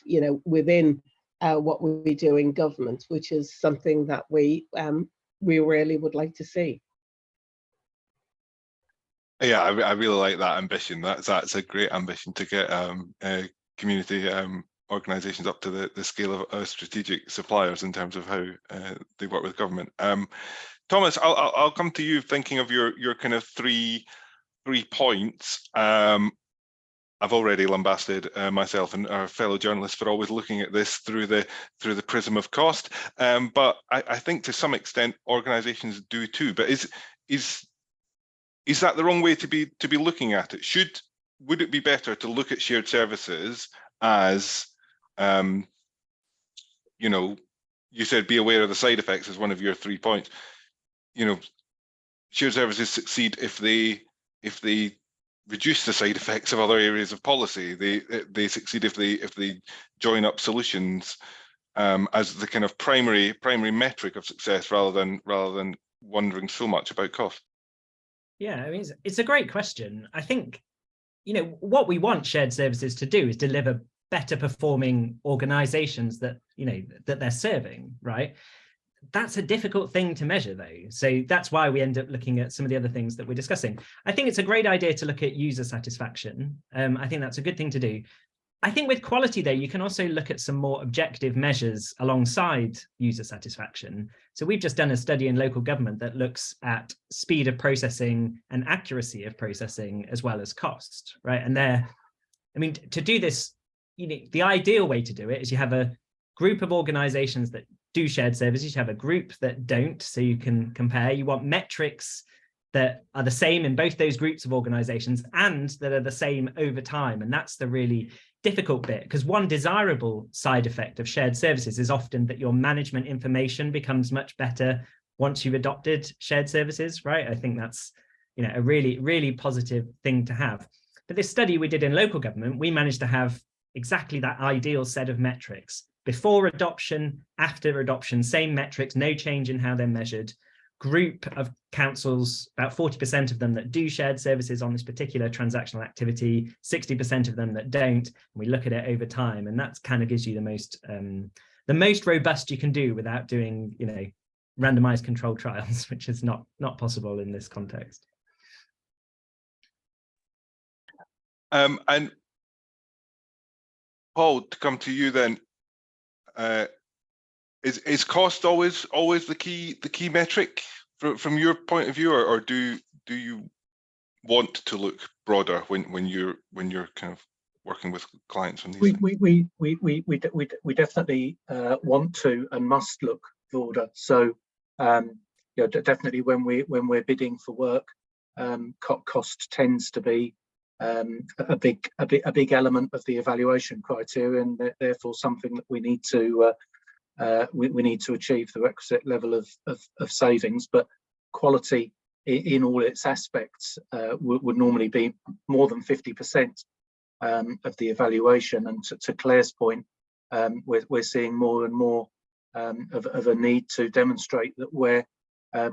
within what we do in government, which is something that we really would like to see. Yeah, I really like that ambition. That's a great ambition to get community organisations up to the scale of strategic suppliers in terms of how they work with government. Thomas, I'll come to you, thinking of your kind of three points. I've already lambasted myself and our fellow journalists for always looking at this through the prism of cost, but I think to some extent organisations do too. But is that the wrong way to be looking at it? Would it be better to look at shared services as, you said be aware of the side effects as one of your 3 points. Shared services succeed if they reduce the side effects of other areas of policy. They succeed if they join up solutions as the kind of primary metric of success, rather than wondering so much about cost. Yeah, I mean, it's a great question. I think, what we want shared services to do is deliver better performing organizations that they're serving, right? That's a difficult thing to measure, though. So that's why we end up looking at some of the other things that we're discussing. I think it's a great idea to look at user satisfaction. I think that's a good thing to do. I think with quality, though, you can also look at some more objective measures alongside user satisfaction. So we've just done a study in local government that looks at speed of processing and accuracy of processing, as well as cost, right? And to do this, the ideal way to do it is you have a group of organizations that do shared services, you have a group that don't, so you can compare. You want metrics that are the same in both those groups of organizations and that are the same over time. And that's the really difficult bit, because one desirable side effect of shared services is often that your management information becomes much better once you've adopted shared services, right? I think that's a really, really positive thing to have. But this study we did in local government, we managed to have exactly that ideal set of metrics. Before adoption, after adoption, same metrics, no change in how they're measured. Group of councils, about 40% of them that do shared services on this particular transactional activity, 60% of them that don't. And we look at it over time, and that kind of gives you the most robust you can do without doing, randomized controlled trials, which is not possible in this context. And Paul, to come to you then, is cost always the key metric from your point of view, or do you want to look broader when you're kind of working with clients on these things? We definitely want to and must look broader. So definitely when we're bidding for work, cost tends to be a big element of the evaluation criteria, and therefore something that we need to achieve the requisite level of savings. But quality in all its aspects would normally be more than 50% of the evaluation. And to Claire's point, we're seeing more and more of a need to demonstrate that we're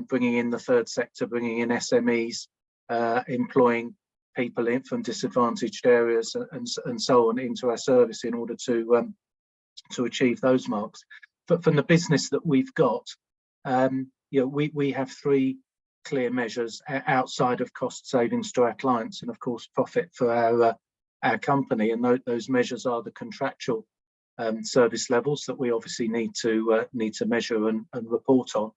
bringing in the third sector, bringing in SMEs, employing people in from disadvantaged areas and so on into our service in order to achieve those marks. But from the business that we've got, we have 3 clear measures outside of cost savings to our clients, and of course profit for our company. And those measures are the contractual service levels that we obviously need to measure and report on.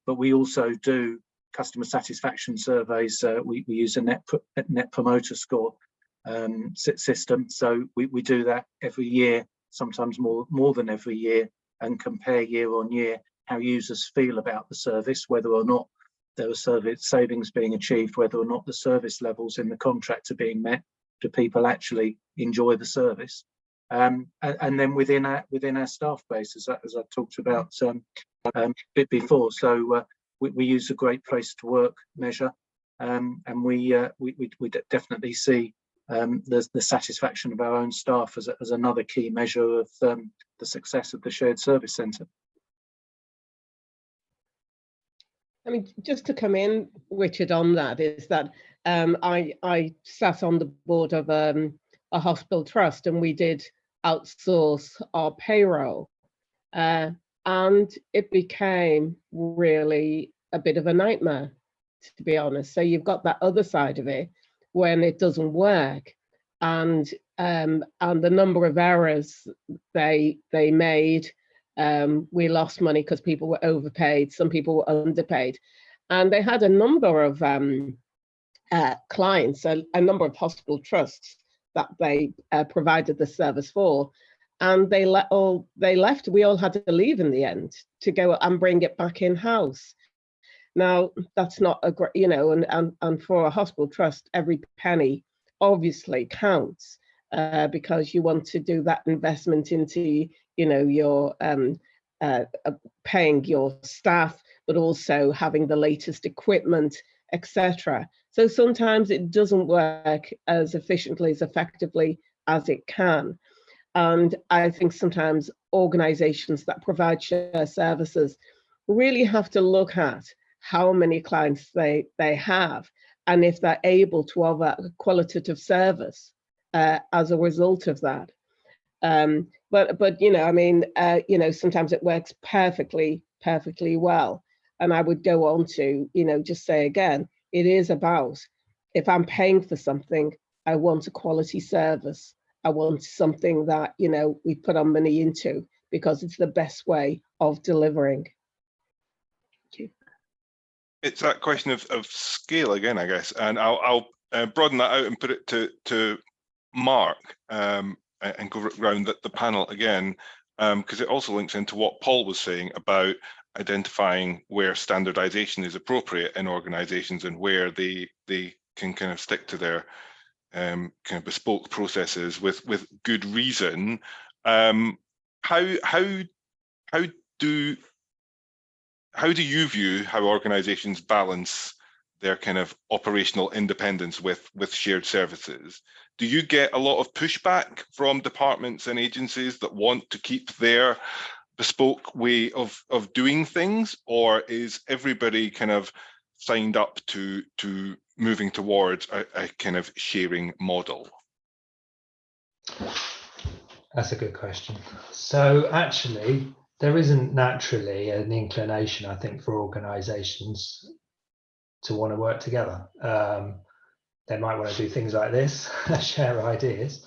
But we also do customer satisfaction surveys. We use a net promoter score system. So we do that every year, sometimes more than every year, and compare year on year how users feel about the service, whether or not there were service savings being achieved, whether or not the service levels in the contract are being met. Do people actually enjoy the service? And then within our staff base, as I talked about a bit before, so we use a Great Place to Work measure, and we definitely see the satisfaction of our own staff as another key measure of the success of the shared service centre. I mean, just to come in, Richard, on that is that I sat on the board of a hospital trust, and we did outsource our payroll, and it became really a bit of a nightmare, to be honest. So you've got that other side of it when it doesn't work, and the number of errors they made. We lost money because people were overpaid, some people were underpaid, and they had a number of clients, a number of hospital trusts that they provided the service for, and they left. We all had to leave in the end to go and bring it back in house. Now that's not a great, and for a hospital trust, every penny obviously counts, because you want to do that investment into your paying your staff, but also having the latest equipment, etc. So sometimes it doesn't work as efficiently, as effectively as it can. And I think sometimes organizations that provide shared services really have to look at how many clients they have, and if they're able to offer a qualitative service as a result of that. But I mean, sometimes it works perfectly well. And I would go on to, just say again, it is about, if I'm paying for something, I want a quality service. I want something that, we put our money into, because it's the best way of delivering. Thank you. It's that question of scale again, I guess, and I'll broaden that out and put it to Mark, and go around the panel again, because it also links into what Paul was saying about identifying where standardization is appropriate in organizations and where they can kind of stick to their kind of bespoke processes with good reason. How do you view how organizations balance their kind of operational independence with shared services? Do you get a lot of pushback from departments and agencies that want to keep their bespoke way of doing things, or is everybody kind of signed up to moving towards a kind of sharing model? That's a good question. So actually, there isn't naturally an inclination, I think, for organizations to want to work together. They might want to do things like this, share ideas,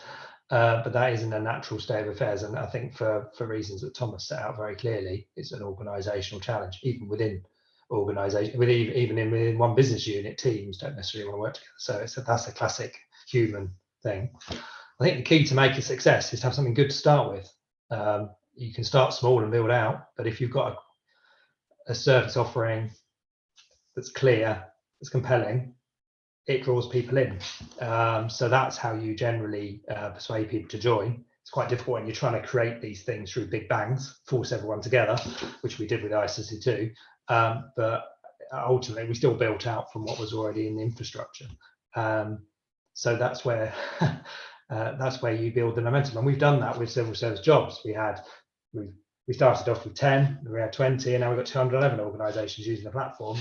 but that isn't a natural state of affairs. And I think for reasons that Thomas set out very clearly, it's an organizational challenge, even within organization, even within one business unit, teams don't necessarily want to work together. So that's a classic human thing. I think the key to make a success is to have something good to start with. You can start small and build out, but if you've got a service offering that's clear, that's compelling, it draws people in. So that's how you generally persuade people to join. It's quite difficult when you're trying to create these things through big bangs, force everyone together, which we did with ICC2. But ultimately, we still built out from what was already in the infrastructure. So that's where you build the momentum, and we've done that with civil service jobs. We started off with 10, we had 20, and now we've got 211 organisations using the platform.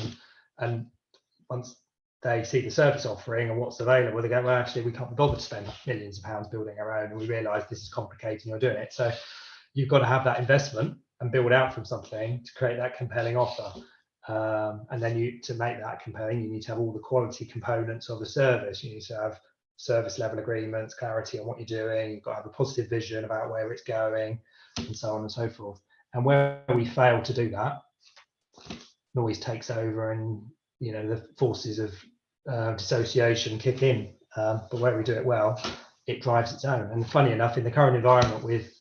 And once they see the service offering and what's available, they go, well, actually, we can't be bothered to spend millions of pounds building our own, and we realise this is complicated and you're doing it. So you've got to have that investment and build out from something to create that compelling offer. And then to make that compelling, you need to have all the quality components of the service. You need to have service level agreements, clarity on what you're doing. You've got to have a positive vision about where it's going, and so on and so forth. And where we fail to do that, noise takes over, and the forces of dissociation kick in. But where we do it well, it drives its own. And funny enough, in the current environment with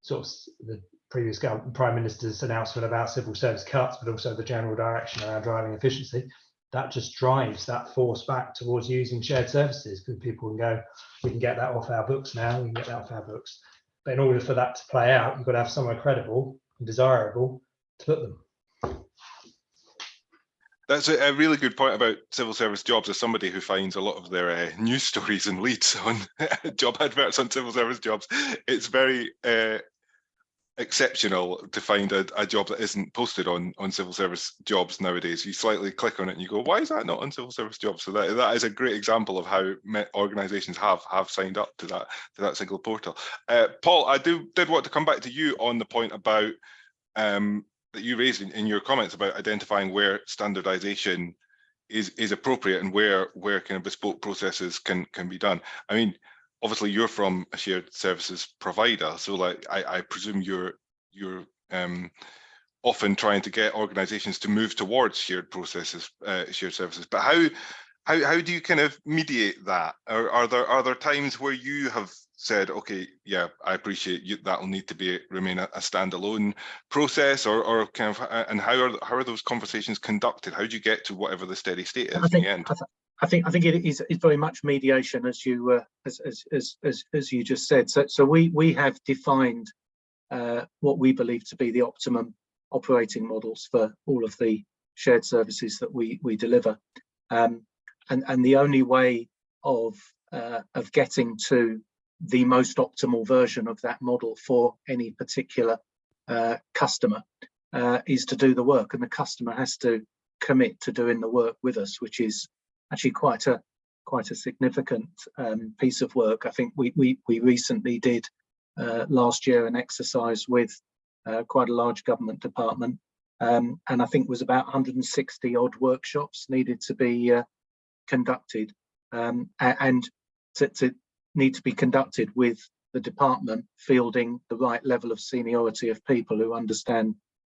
sort of previous Prime Minister's announcement about civil service cuts, but also the general direction around driving efficiency, that just drives that force back towards using shared services, because people can go, we can get that off our books now, we can get that off our books. But in order for that to play out, you've got to have somewhere credible and desirable to put them. That's a really good point about civil service jobs. As somebody who finds a lot of their news stories and leads on job adverts on civil service jobs, it's very exceptional to find a job that isn't posted on civil service jobs nowadays. You slightly click on it and you go, why is that not on civil service jobs? So that is a great example of how organisations have signed up to that single portal. Paul, I did want to come back to you on the point about that you raised in your comments about identifying where standardization is appropriate and where kind of bespoke processes can be done. I mean, obviously you're from a shared services provider, so like I presume you're often trying to get organizations to move towards shared processes, shared services. But how do you kind of mediate that? Are there times where you have said, okay, yeah, I appreciate you, that'll need to remain a standalone process, or kind of, and how are those conversations conducted? How do you get to whatever the steady state is in the end? I think it is very much mediation, as you as you just said. So we have defined what we believe to be the optimum operating models for all of the shared services that we deliver, and the only way of getting to the most optimal version of that model for any particular customer is to do the work, and the customer has to commit to doing the work with us, which is actually quite a significant piece of work. I think we recently did last year an exercise with quite a large government department, and I think it was about 160 odd workshops needed to be conducted, and to need to be conducted with the department fielding the right level of seniority of people who understand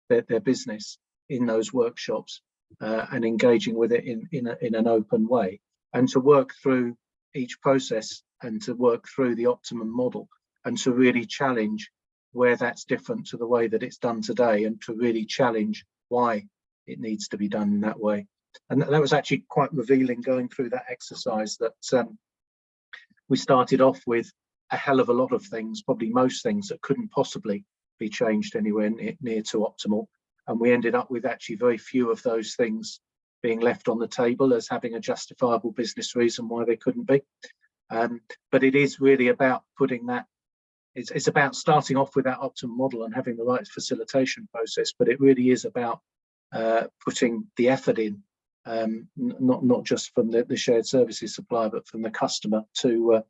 their business in those workshops, and engaging with it in an open way, and to work through each process and to work through the optimum model, and to really challenge where that's different to the way that it's done today, and to really challenge why it needs to be done in that way. And that was actually quite revealing going through that exercise, that we started off with a hell of a lot of things, probably most things that couldn't possibly be changed anywhere near to optimal. And we ended up with actually very few of those things being left on the table as having a justifiable business reason why they couldn't be. But it is really about putting that, it's about starting off with that optimum model and having the right facilitation process, but it really is about putting the effort in, not just from the shared services supplier, but from the customer to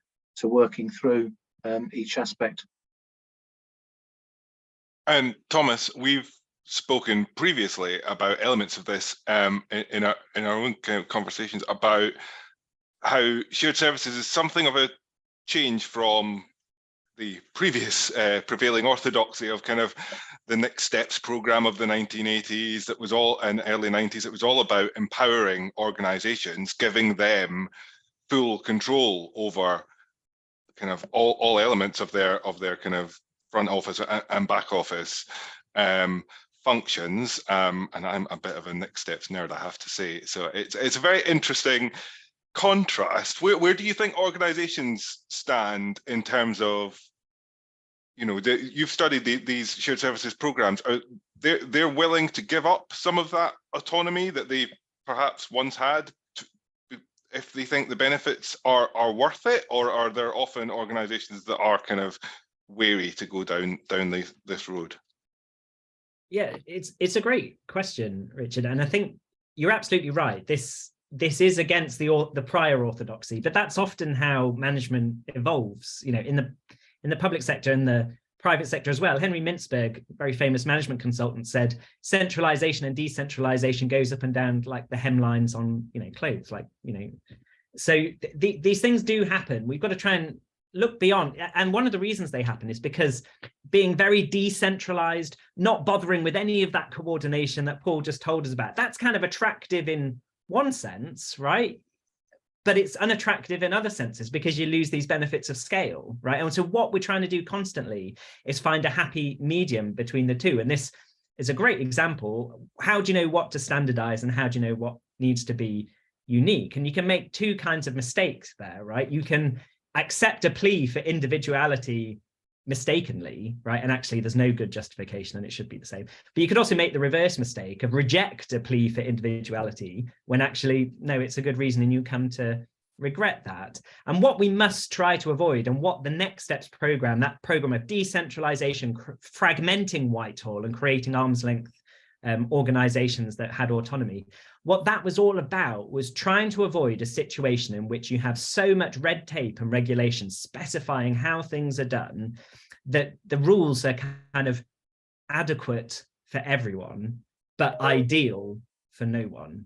working through each aspect. And Thomas, we've spoken previously about elements of this in our own kind of conversations about how shared services is something of a change from the previous prevailing orthodoxy of kind of the Next Steps program of the 1980s, that was all, and early 90s, it was all about empowering organizations, giving them full control over kind of all elements of their kind of front office and back office functions, and I'm a bit of a Next Steps nerd, I have to say. So it's a very interesting contrast. Where do you think organizations stand in terms of, you know, you've studied these shared services programs? They're willing to give up some of that autonomy that they perhaps once had if they think the benefits are worth it, or are there often organizations that are kind of wary to go down this road? Yeah, it's a great question, Richard, and I think you're absolutely right. This is against the prior orthodoxy, but that's often how management evolves. You know, in the public sector and the private sector as well. Henry Mintzberg, very famous management consultant, said centralization and decentralization goes up and down like the hemlines on, you know, clothes. Like, you know, so these things do happen. We've got to try and look beyond, and one of the reasons they happen is because being very decentralized, not bothering with any of that coordination that Paul just told us about, that's kind of attractive in one sense, right? but it's unattractive in other senses because you lose these benefits of scale, right? And so what we're trying to do constantly is find a happy medium between the two. And this is a great example. How do you know what to standardize and how do you know what needs to be unique? And you can make two kinds of mistakes there, right? You can accept a plea for individuality mistakenly, right? And actually there's no good justification and it should be the same. But you could also make the reverse mistake of reject a plea for individuality when actually, no, it's a good reason and you come to regret that. And what we must try to avoid, and what the Next Steps program, that program of decentralization, fragmenting Whitehall and creating arm's length organizations that had autonomy, what that was all about was trying to avoid a situation in which you have so much red tape and regulations specifying how things are done that the rules are kind of adequate for everyone, but ideal for no one.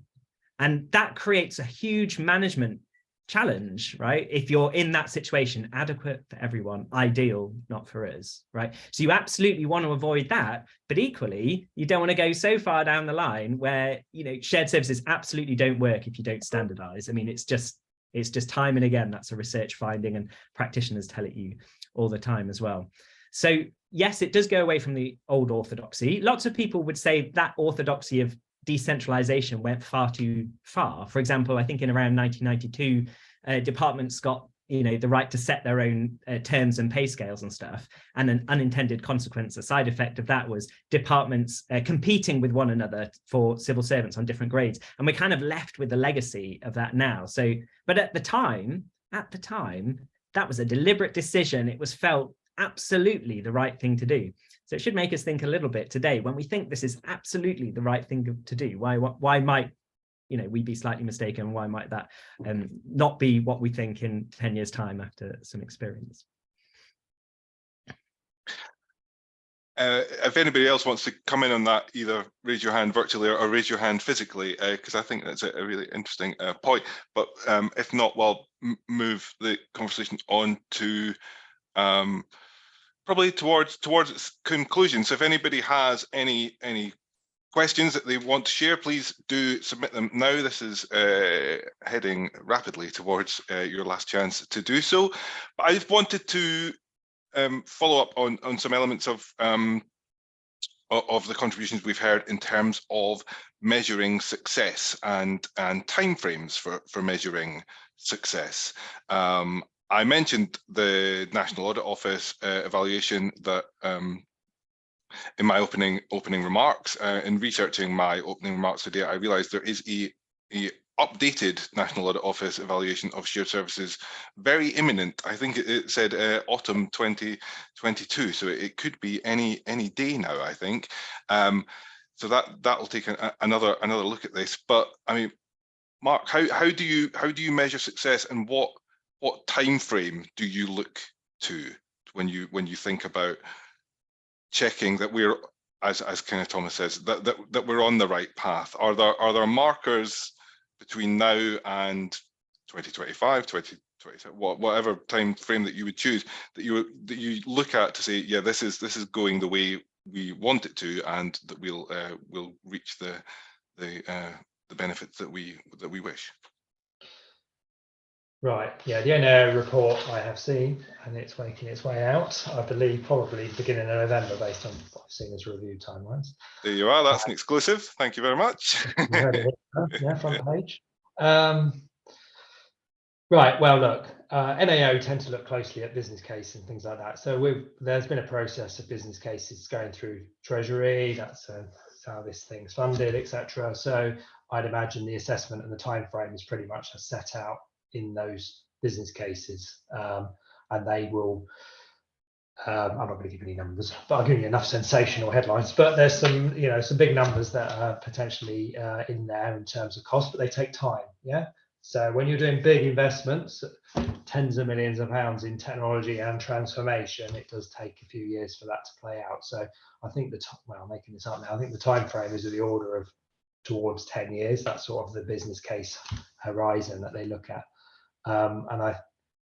And that creates a huge management challenge, right? If you're in that situation, adequate for everyone, ideal, not for us, right? So you absolutely want to avoid that, but equally, you don't want to go so far down the line where, you know, shared services absolutely don't work if you don't standardize. I mean, it's just time and again, that's a research finding, and practitioners tell it you all the time as well. So yes, it does go away from the old orthodoxy. Lots of people would say that orthodoxy of decentralization went far too far. For example, I think in around 1992, departments got, you know, the right to set their own terms and pay scales and stuff. And an unintended consequence, a side effect of that, was departments competing with one another for civil servants on different grades. And we're kind of left with the legacy of that now. So, but at the time, that was a deliberate decision. It was felt absolutely the right thing to do. So it should make us think a little bit today, when we think this is absolutely the right thing to do, why might, you know, we be slightly mistaken? Why might that not be what we think in 10 years' time after some experience? If anybody else wants to come in on that, either raise your hand virtually or raise your hand physically, because I think that's a really interesting point. But if not, we'll move the conversation on to probably towards its conclusion. So if anybody has any questions that they want to share, please do submit them now. This is heading rapidly towards your last chance to do so. But I wanted to follow up on some elements of the contributions we've heard in terms of measuring success and timeframes for measuring success. I mentioned the National Audit Office evaluation that in my opening remarks. In researching my opening remarks today, I realized there is a updated National Audit Office evaluation of shared services, very imminent. I think it said autumn 2022, so it could be any day now, I think. So that will take another look at this. But I mean, Mark, how do you measure success, and what time frame do you look to when you think about checking that we're, as kind of Thomas says, that we're on the right path? Are there markers between now and 2025, 2027, whatever time frame that you would choose, that you look at to say, yeah, this is going the way we want it to, and that we'll reach the benefits that we wish? Right, yeah, the NAO report I have seen, and it's making its way out, I believe, probably beginning of November, based on what I've seen as review timelines. There you are, that's an exclusive. Thank you very much. You heard it, yeah, front page. Right, well, look, NAO tend to look closely at business case and things like that. So there's been a process of business cases going through Treasury, that's how this thing's funded, etc. So I'd imagine the assessment and the time frame is pretty much set out in those business cases, and they will, I'm not going to give any numbers, but I'll give you enough sensational headlines. But there's some, you know, some big numbers that are potentially in there in terms of cost, but they take time. Yeah. So when you're doing big investments, tens of millions of pounds in technology and transformation, it does take a few years for that to play out. So I think I'm making this up now, I think the time frame is of the order of towards 10 years. That's sort of the business case horizon that they look at. And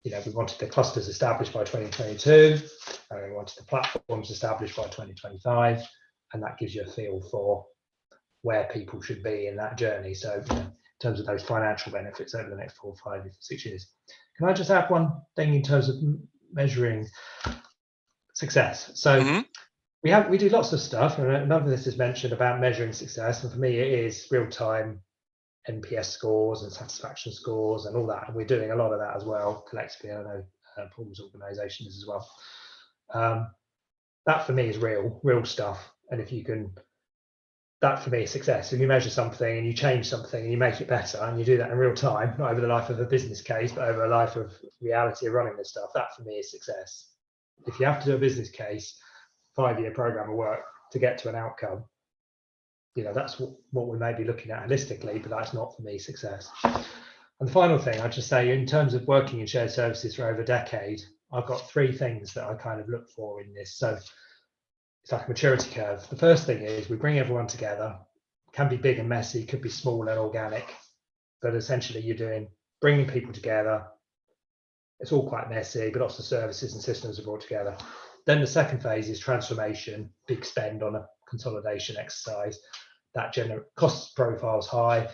we wanted the clusters established by 2022, and we wanted the platforms established by 2025, and that gives you a feel for where people should be in that journey. So terms of those financial benefits over the next 4, 5, 6 years. Can I just add one thing in terms of measuring success? So we do lots of stuff, and none of this is mentioned about measuring success. And for me, it is real-time NPS scores and satisfaction scores and all that. And we're doing a lot of that as well collectively. I know Paul's organisation is as well. That for me is real stuff. And if you can, that for me is success. If you measure something and you change something and you make it better and you do that in real time, not over the life of a business case, but over a life of reality of running this stuff, that for me is success. If you have to do a business case, 5-year program of work to get to an outcome, that's what we may be looking at holistically, but that's not for me success. And the final thing I'd just say, in terms of working in shared services for over a decade, I've got 3 things that I kind of look for in this. So it's like a maturity curve. The first thing is we bring everyone together. It can be big and messy, could be small and organic, but essentially you're bringing people together. It's all quite messy, but lots of services and systems are brought together. Then the second phase is transformation, big spend on a consolidation exercise. That cost profile's high,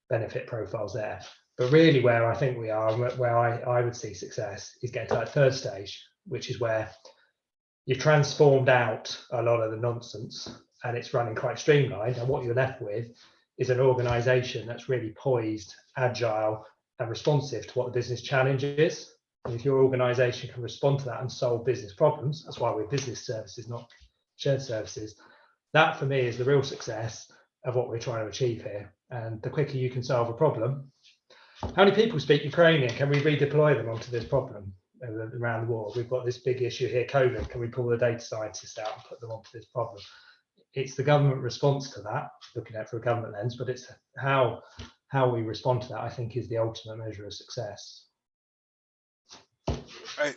benefit profile's there. But really where I think we are, where I would see success, is getting to that third stage, which is where you've transformed out a lot of the nonsense and it's running quite streamlined. And what you're left with is an organisation that's really poised, agile and responsive to what the business challenge is. And if your organisation can respond to that and solve business problems, that's why we're business services, not shared services. That for me is the real success of what we're trying to achieve here. And the quicker you can solve a problem, how many people speak Ukrainian? Can we redeploy them onto this problem around the world? We've got this big issue here, COVID. Can we pull the data scientists out and put them onto this problem? It's the government response to that, looking at it through a government lens, but it's how we respond to that, I think, is the ultimate measure of success.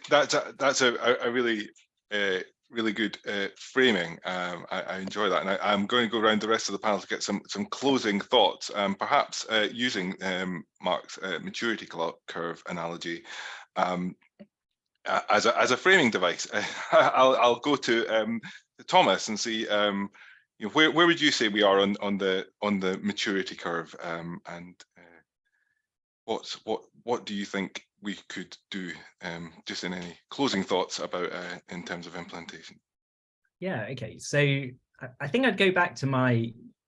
That's a really really good framing. I enjoy that, and I'm going to go around the rest of the panel to get some closing thoughts, perhaps using Mark's maturity curve analogy as a framing device. I'll go to Thomas and see where would you say we are on the maturity curve, and what do you think we could do, just in any closing thoughts about in terms of implementation? Yeah, okay. So I think I'd go back to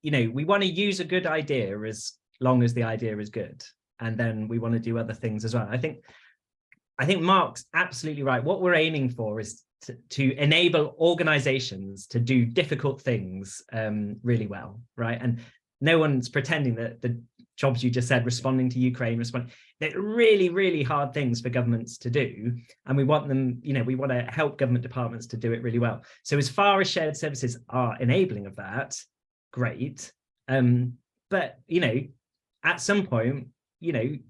we want to use a good idea as long as the idea is good. And then we want to do other things as well. I think Mark's absolutely right. What we're aiming for is to enable organizations to do difficult things really well, right? And no one's pretending that the jobs you just said, responding to Ukraine, they're really, really hard things for governments to do. And we want them, we want to help government departments to do it really well. So as far as shared services are enabling of that, great. But, at some point, we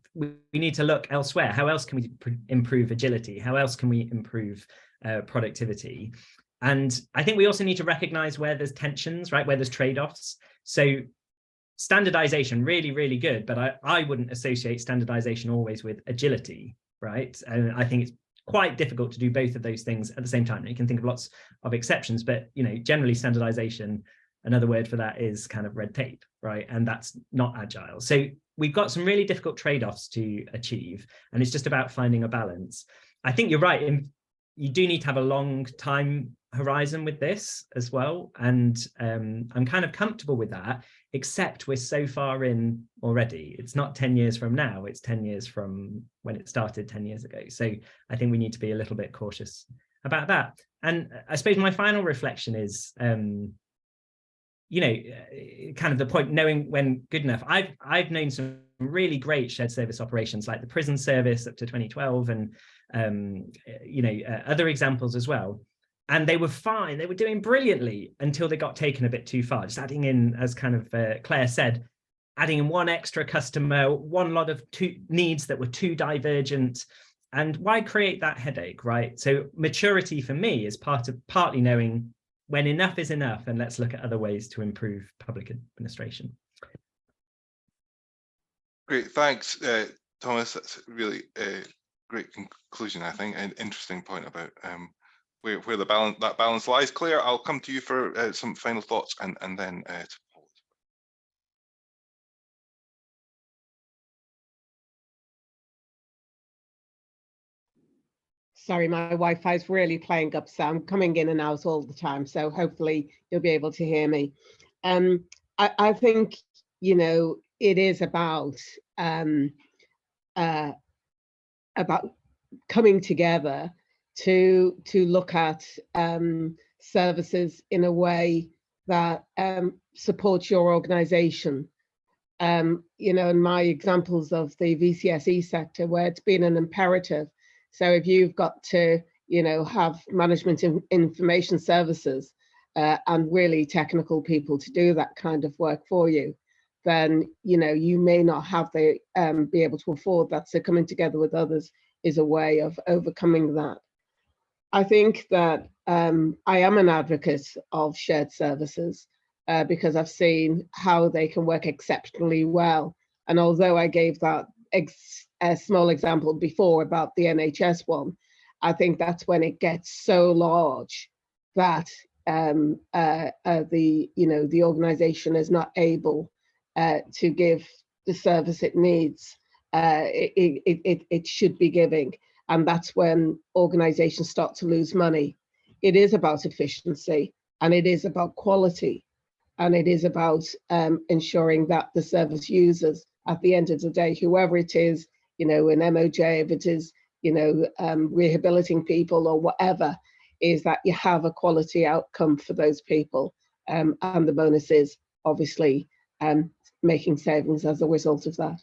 need to look elsewhere. How else can we improve agility? How else can we improve productivity? And I think we also need to recognize where there's tensions, right? Where there's trade-offs. So standardization, really, really good, but I wouldn't associate standardization always with agility, right? And I think it's quite difficult to do both of those things at the same time. You can think of lots of exceptions, but generally standardization, another word for that is kind of red tape, right? And that's not agile. So we've got some really difficult trade-offs to achieve, and it's just about finding a balance. I think you're right. You do need to have a long time horizon with this as well. And I'm kind of comfortable with that, except we're so far in already. It's not 10 years from now, it's 10 years from when it started 10 years ago. So I think we need to be a little bit cautious about that. And I suppose my final reflection is, kind of the point, knowing when good enough. I've known some really great shared service operations like the prison service up to 2012 and other examples as well. And they were fine, they were doing brilliantly until they got taken a bit too far. Just adding in, as kind of Claire said, adding in one extra customer, one lot of needs that were too divergent. And why create that headache, right? So maturity for me is partly knowing when enough is enough, and let's look at other ways to improve public administration. Great, thanks, Thomas. That's really a great conclusion, I think, an interesting point about where that balance lies. Claire, I'll come to you for some final thoughts, and then to Sorry, my Wi-Fi is really playing up, so I'm coming in and out all the time. So hopefully you'll be able to hear me. I think, you know, it is about coming together to look at services in a way that supports your organization. You know, in my examples of the VCSE sector, where it's been an imperative. So if you've got to, you know, have management information services and really technical people to do that kind of work for you, then, you know, you may not have the be able to afford that. So coming together with others is a way of overcoming that. I think that I am an advocate of shared services because I've seen how they can work exceptionally well. And although I gave that a small example before about the NHS one, I think that's when it gets so large that the organisation is not able to give the service it needs. It should be giving, and that's when organisations start to lose money. It is about efficiency, and it is about quality, and it is about ensuring that the service users, at the end of the day, whoever it is, you know, an MOJ, if it is, you know, rehabilitating people or whatever, is that you have a quality outcome for those people. And the bonus is obviously making savings as a result of that.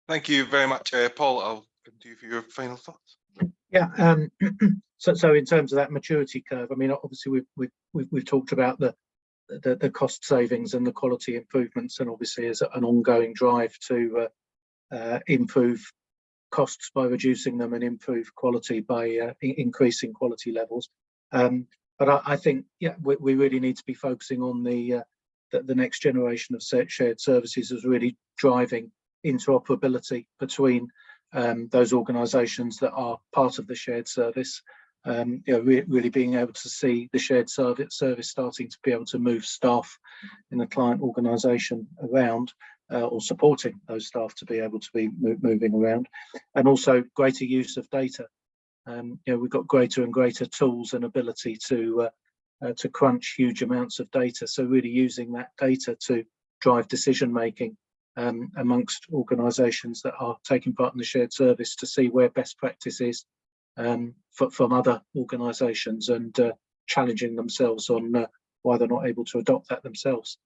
Thank you very much, Paul. I'll come to you for your final thoughts. Yeah. So in terms of that maturity curve, I mean, obviously we've talked about the cost savings and the quality improvements, and obviously as an ongoing drive to improve costs by reducing them and improve quality by increasing quality levels. But I think, yeah, we really need to be focusing on the next generation of shared services as really driving interoperability between those organisations that are part of the shared service. You know, really being able to see the shared service starting to be able to move staff in the client organisation around, or supporting those staff to be able to be moving around, and also greater use of data. You know, we've got greater and greater tools and ability to crunch huge amounts of data. So really using that data to drive decision making amongst organisations that are taking part in the shared service, to see where best practice is from other organisations, and challenging themselves on why they're not able to adopt that themselves.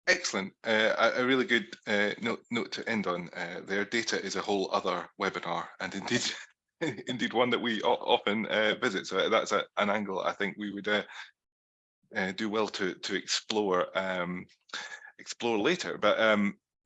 Excellent. A really good note to end on. Their data is a whole other webinar, and indeed one that we often visit. So that's an angle I think we would do well to explore later. But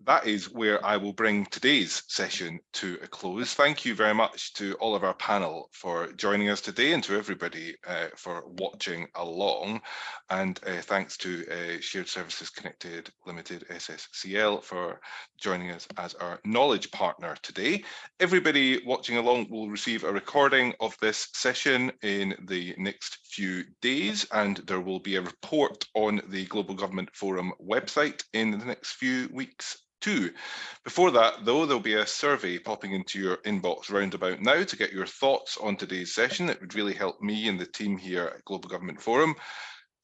that is where I will bring today's session to a close. Thank you very much to all of our panel for joining us today, and to everybody for watching along. And thanks to Shared Services Connected Limited, SSCL, for joining us as our knowledge partner today. Everybody watching along will receive a recording of this session in the next few days, and there will be a report on the Global Government Forum website in the next few weeks too. Before that, though, there'll be a survey popping into your inbox round about now to get your thoughts on today's session. It would really help me and the team here at Global Government Forum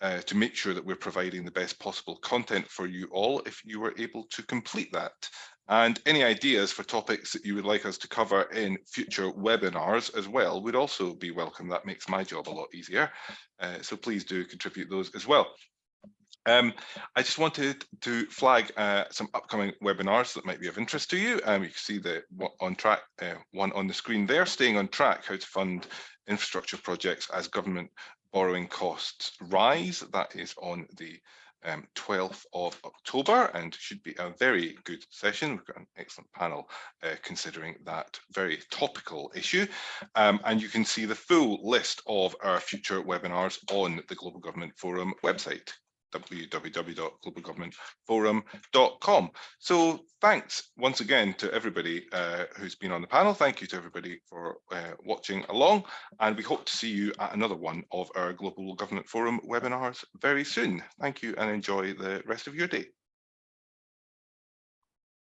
to make sure that we're providing the best possible content for you all, if you were able to complete that. And any ideas for topics that you would like us to cover in future webinars as well would also be welcome. That makes my job a lot easier. So please do contribute those as well. I just wanted to flag some upcoming webinars that might be of interest to you. You can see the one on the screen there, Staying on Track, How to Fund Infrastructure Projects as Government Borrowing Costs Rise. That is on the 12th of October, and should be a very good session. We've got an excellent panel considering that very topical issue. And you can see the full list of our future webinars on the Global Government Forum website, www.globalgovernmentforum.com. So thanks once again to everybody who's been on the panel. Thank you to everybody for watching along, and we hope to see you at another one of our Global Government Forum webinars very soon. Thank you, and enjoy the rest of your day.